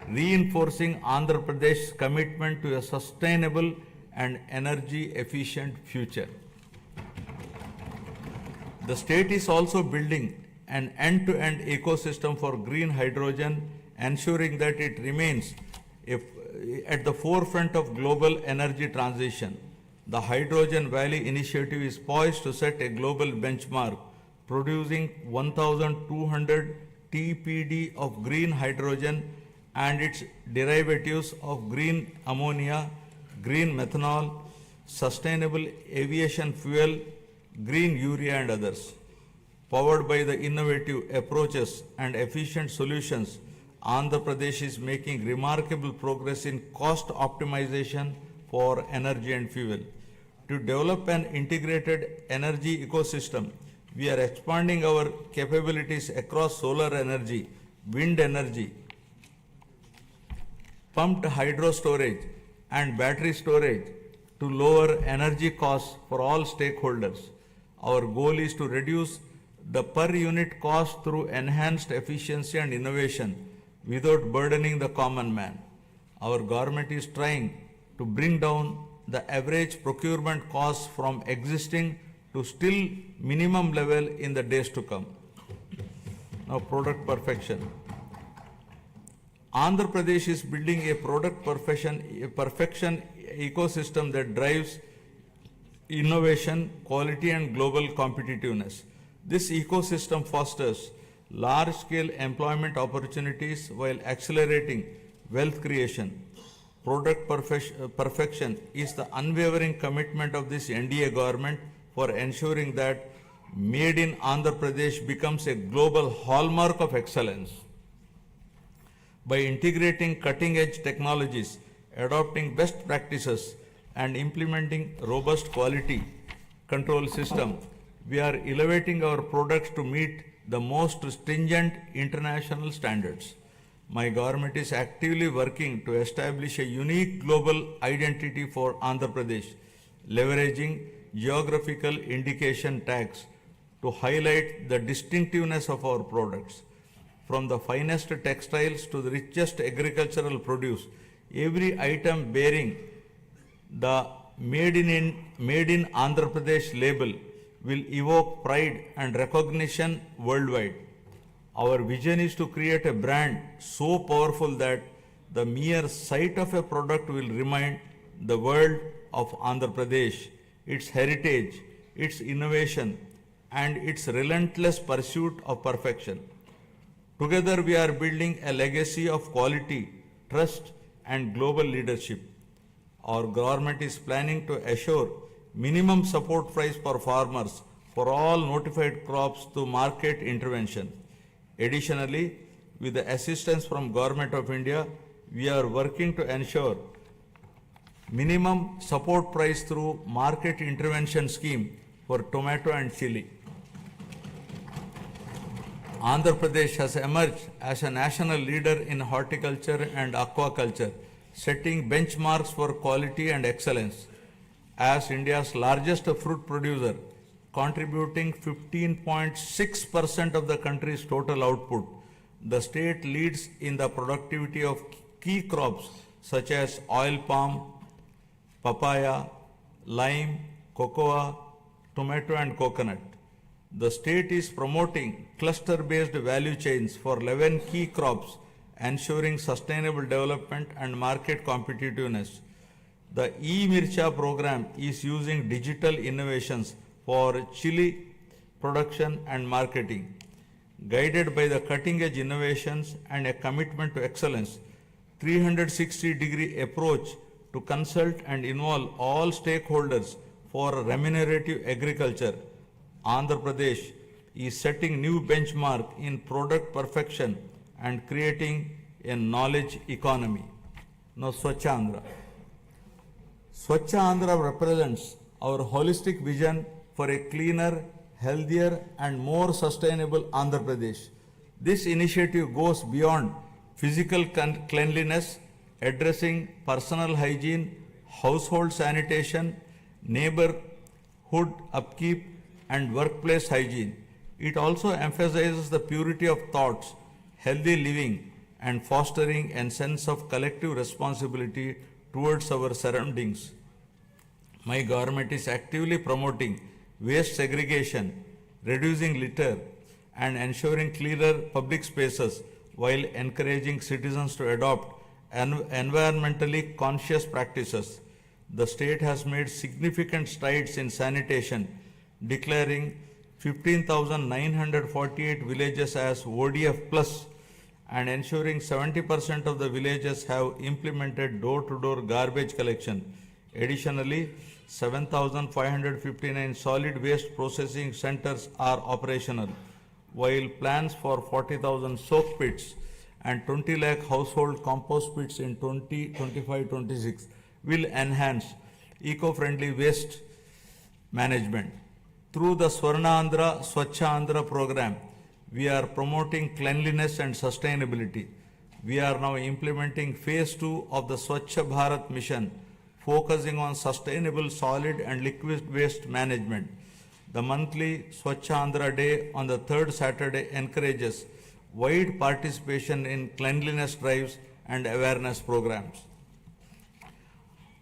reinforcing Andhra Pradesh's commitment to a sustainable and energy efficient future. The state is also building an end-to-end ecosystem for green hydrogen, ensuring that it remains at the forefront of global energy transition. The Hydrogen Valley initiative is poised to set a global benchmark, producing 1,200 TPD of green hydrogen and its derivatives of green ammonia, green methanol, sustainable aviation fuel, green urea and others. Powered by the innovative approaches and efficient solutions, Andhra Pradesh is making remarkable progress in cost optimization for energy and fuel. To develop an integrated energy ecosystem, we are expanding our capabilities across solar energy, wind energy, pumped hydro storage, and battery storage to lower energy costs for all stakeholders. Our goal is to reduce the per unit cost through enhanced efficiency and innovation without burdening the common man. Our government is trying to bring down the average procurement costs from existing to still minimum level in the days to come. Now, product perfection. Andhra Pradesh is building a product perfection ecosystem that drives innovation, quality and global competitiveness. This ecosystem fosters large-scale employment opportunities while accelerating wealth creation. Product perfection is the unwavering commitment of this NDA government for ensuring that Made in Andhra Pradesh becomes a global hallmark of excellence. By integrating cutting-edge technologies, adopting best practices, and implementing robust quality control system, we are elevating our products to meet the most stringent international standards. My government is actively working to establish a unique global identity for Andhra Pradesh, leveraging geographical indication tags to highlight the distinctiveness of our products. From the finest textiles to the richest agricultural produce, every item bearing the Made in Andhra Pradesh label will evoke pride and recognition worldwide. Our vision is to create a brand so powerful that the mere sight of a product will remind the world of Andhra Pradesh, its heritage, its innovation, and its relentless pursuit of perfection. Together we are building a legacy of quality, trust, and global leadership. Our government is planning to assure minimum support price for farmers for all notified crops through market intervention. Additionally, with the assistance from Government of India, we are working to ensure minimum support price through market intervention scheme for tomato and chili. Andhra Pradesh has emerged as a national leader in horticulture and aquaculture, setting benchmarks for quality and excellence. As India's largest fruit producer, contributing 15.6% of the country's total output, the state leads in the productivity of key crops such as oil palm, papaya, lime, cocoa, tomato and coconut. The state is promoting cluster-based value chains for 11 key crops, ensuring sustainable development and market competitiveness. The e-Mircha program is using digital innovations for chili production and marketing. Guided by the cutting-edge innovations and a commitment to excellence, 360-degree approach to consult and involve all stakeholders for remunerative agriculture, Andhra Pradesh is setting new benchmark in product perfection and creating a knowledge economy. Now, Swachha Andhra. Swachha Andhra represents our holistic vision for a cleaner, healthier and more sustainable Andhra Pradesh. This initiative goes beyond physical cleanliness, addressing personal hygiene, household sanitation, neighborhood upkeep, and workplace hygiene. It also emphasizes the purity of thoughts, healthy living, and fostering a sense of collective responsibility towards our surroundings. My government is actively promoting waste segregation, reducing litter, and ensuring cleaner public spaces while encouraging citizens to adopt environmentally conscious practices. The state has made significant strides in sanitation, declaring 15,948 villages as ODF plus and ensuring 70% of the villages have implemented door-to-door garbage collection. Additionally, 7,559 solid waste processing centers are operational, while plans for 40,000 soak pits and 20 lakh household compost pits in 2025-26 will enhance eco-friendly waste management. Through the Swarnandhra Swachha Andhra program, we are promoting cleanliness and sustainability. We are now implementing phase 2 of the Swachha Bharat mission, focusing on sustainable solid and liquid waste management. The monthly Swachha Andhra Day on the third Saturday encourages wide participation in cleanliness drives and awareness programs.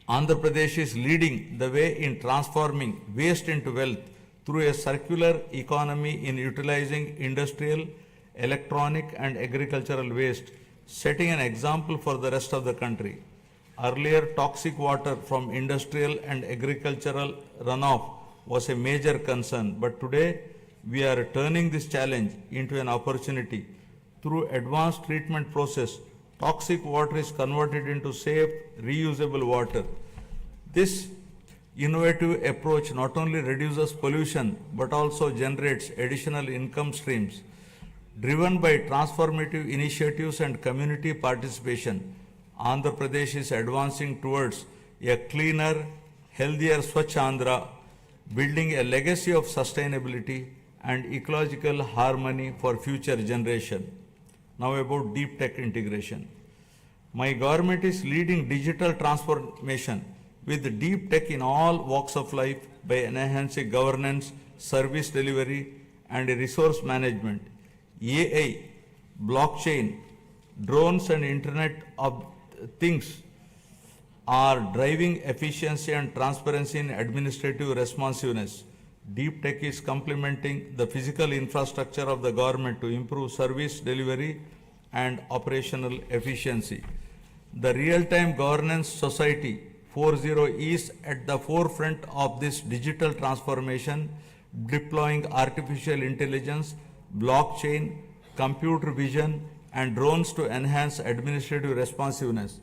Andhra Pradesh is leading the way in transforming waste into wealth through a circular economy in utilizing industrial, electronic, and agricultural waste, setting an example for the rest of the country. Earlier, toxic water from industrial and agricultural runoff was a major concern, but today we are turning this challenge into an opportunity. Through advanced treatment process, toxic water is converted into safe, reusable water. This innovative approach not only reduces pollution but also generates additional income streams. Driven by transformative initiatives and community participation, Andhra Pradesh is advancing towards a cleaner, healthier Swachh Andhra, building a legacy of sustainability and ecological harmony for future generation. Now about deep tech integration. My government is leading digital transformation with deep tech in all walks of life by enhancing governance, service delivery, and resource management. AI, blockchain, drones, and Internet of Things are driving efficiency and transparency in administrative responsiveness. Deep tech is complementing the physical infrastructure of the government to improve service delivery and operational efficiency. The Real-Time Governance Society 4.0 is at the forefront of this digital transformation, deploying artificial intelligence, blockchain, computer vision, and drones to enhance administrative responsiveness.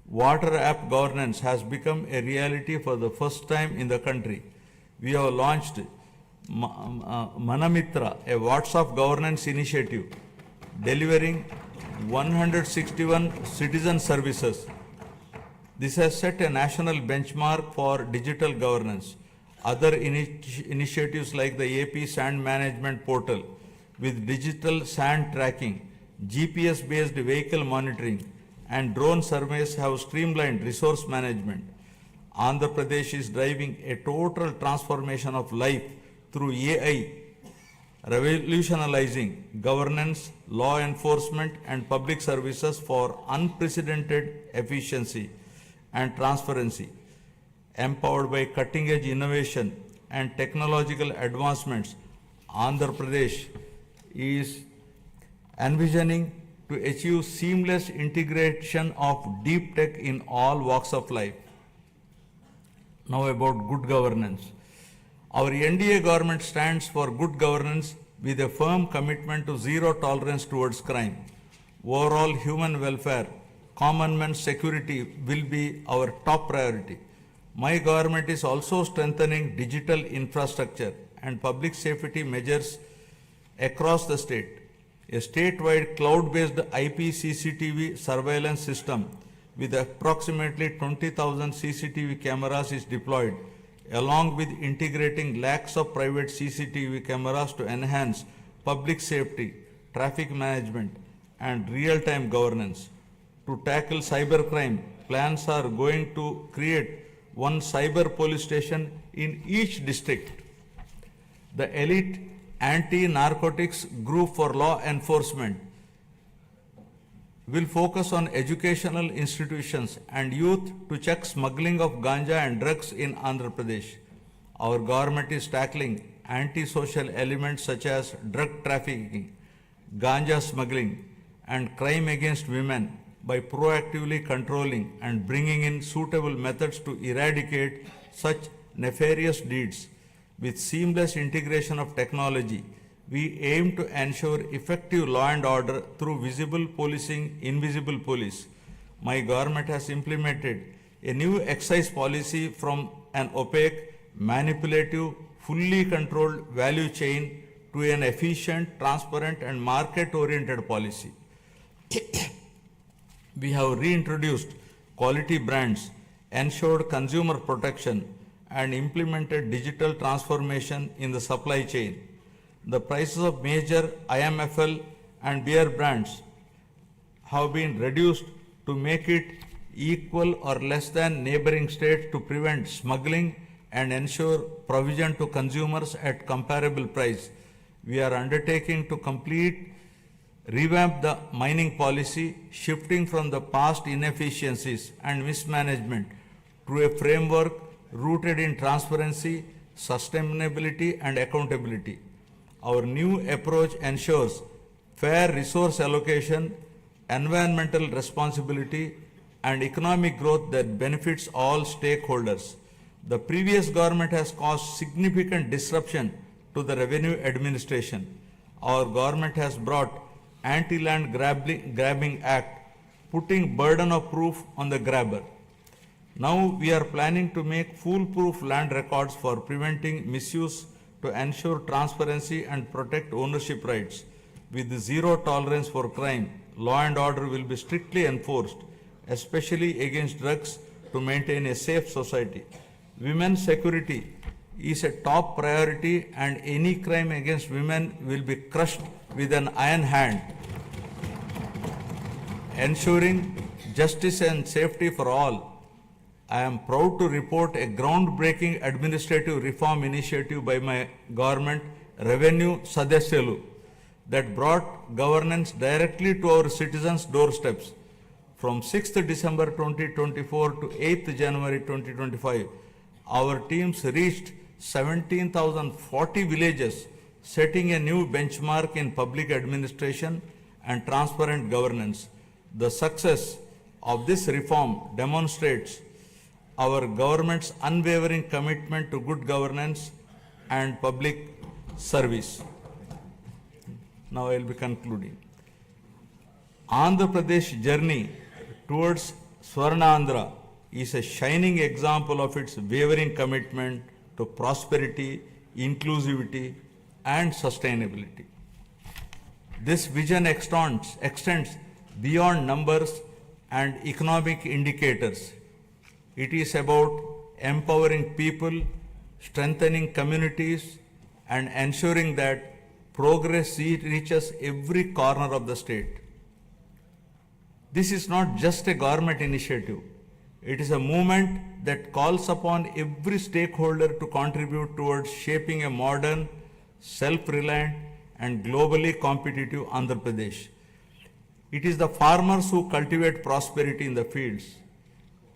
Water app governance has become a reality for the first time in the country. We have launched Manamitra, a WhatsApp governance initiative, delivering 161 citizen services. This has set a national benchmark for digital governance. Other initiatives like the AP Sand Management Portal with digital sand tracking, GPS-based vehicle monitoring, and drone surveys have streamlined resource management. Andhra Pradesh is driving a total transformation of life through AI, revolutionizing governance, law enforcement, and public services for unprecedented efficiency and transparency. Empowered by cutting-edge innovation and technological advancements, Andhra Pradesh is envisioning to achieve seamless integration of deep tech in all walks of life. Now about good governance. Our NDA government stands for good governance with a firm commitment to zero tolerance towards crime. Overall human welfare, common man's security will be our top priority. My government is also strengthening digital infrastructure and public safety measures across the state. A statewide cloud-based IP CCTV surveillance system with approximately 20,000 CCTV cameras is deployed, along with integrating lakhs of private CCTV cameras to enhance public safety, traffic management, and real-time governance. To tackle cybercrime, plans are going to create one cyber police station in each district. The elite anti-narcotics group for law enforcement will focus on educational institutions and youth to check smuggling of ganja and drugs in Andhra Pradesh. Our government is tackling anti-social elements such as drug trafficking, ganja smuggling, and crime against women by proactively controlling and bringing in suitable methods to eradicate such nefarious deeds. With seamless integration of technology, we aim to ensure effective law and order through visible policing, invisible police. My government has implemented a new excise policy from an opaque, manipulative, fully controlled value chain to an efficient, transparent, and market-oriented policy. We have reintroduced quality brands, ensured consumer protection, and implemented digital transformation in the supply chain. The prices of major IMFL and beer brands have been reduced to make it equal or less than neighboring states to prevent smuggling and ensure provision to consumers at comparable price. We are undertaking to revamp the mining policy, shifting from the past inefficiencies and mismanagement to a framework rooted in transparency, sustainability, and accountability. Our new approach ensures fair resource allocation, environmental responsibility, and economic growth that benefits all stakeholders. The previous government has caused significant disruption to the revenue administration. Our government has brought Anti-Land Grabbing Act, putting burden of proof on the grabber. Now we are planning to make foolproof land records for preventing misuse to ensure transparency and protect ownership rights. With zero tolerance for crime, law and order will be strictly enforced, especially against drugs, to maintain a safe society. Women's security is a top priority, and any crime against women will be crushed with an iron hand, ensuring justice and safety for all. I am proud to report a groundbreaking administrative reform initiative by my government, Revenue Sadasyalu, that brought governance directly to our citizens' doorsteps. From 6th December 2024 to 8th January 2025, our teams reached 17,040 villages, setting a new benchmark in public administration and transparent governance. The success of this reform demonstrates our government's unwavering commitment to good governance and public service. Now I will be concluding. Andhra Pradesh journey towards Swarnandhra is a shining example of its wavering commitment to prosperity, inclusivity, and sustainability. This vision extends beyond numbers and economic indicators. It is about empowering people, strengthening communities, and ensuring that progress reaches every corner of the state. This is not just a government initiative. It is a movement that calls upon every stakeholder to contribute towards shaping a modern, self-reliant, and globally competitive Andhra Pradesh. It is the farmers who cultivate prosperity in the fields,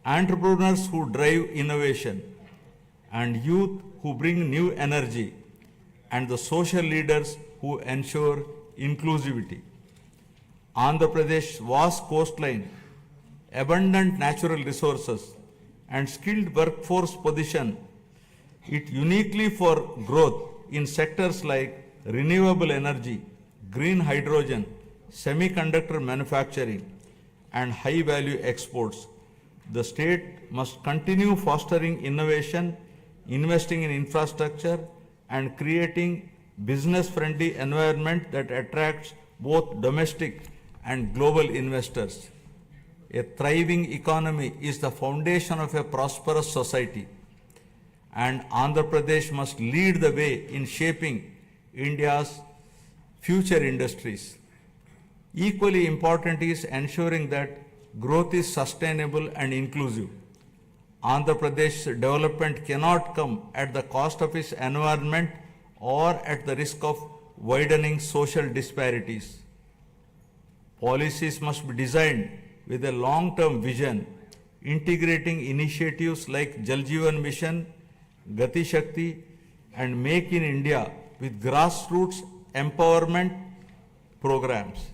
entrepreneurs who drive innovation, and youth who bring new energy, and the social leaders who ensure inclusivity. Andhra Pradesh's vast coastline, abundant natural resources, and skilled workforce position it uniquely for growth in sectors like renewable energy, green hydrogen, semiconductor manufacturing, and high-value exports. The state must continue fostering innovation, investing in infrastructure, and creating business-friendly environment that attracts both domestic and global investors. A thriving economy is the foundation of a prosperous society, and Andhra Pradesh must lead the way in shaping India's future industries. Equally important is ensuring that growth is sustainable and inclusive. Andhra Pradesh's development cannot come at the cost of its environment or at the risk of widening social disparities. Policies must be designed with a long-term vision, integrating initiatives like Jal Jeevan Mission, Gati Shakti, and Make in India with grassroots empowerment programs.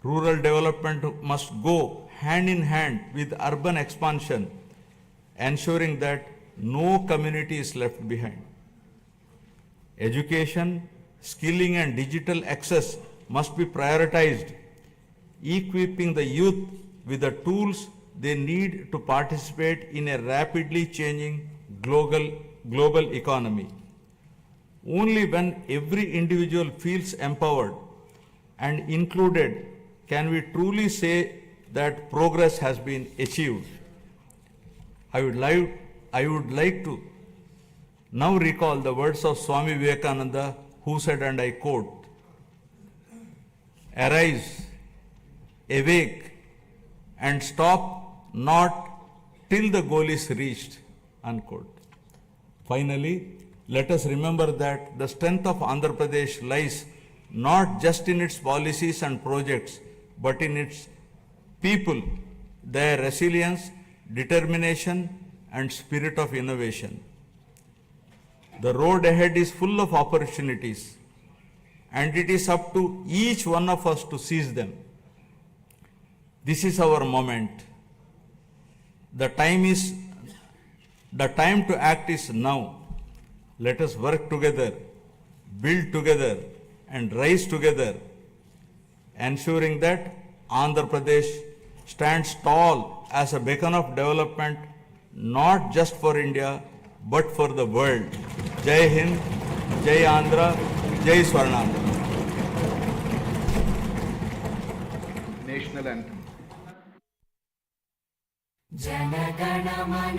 Rural development must go hand in hand with urban expansion, ensuring that no community is left behind. Education, skilling, and digital access must be prioritized, equipping the youth with the tools they need to participate in a rapidly changing global economy. Only when every individual feels empowered and included can we truly say that progress has been achieved. I would like to now recall the words of Swami Vivekananda, who said, and I quote, "Arise, awake, and stop not till the goal is reached," unquote. Finally, let us remember that the strength of Andhra Pradesh lies not just in its policies and projects, but in its people, their resilience, determination, and spirit of innovation. The road ahead is full of opportunities, and it is up to each one of us to seize them. This is our moment. The time to act is now. Let us work together, build together, and rise together, ensuring that Andhra Pradesh stands tall as a beacon of development, not just for India, but for the world. Jai Hind, Jai Andhra, Jai Swarnandhra. National anthem. Jana Gana Mana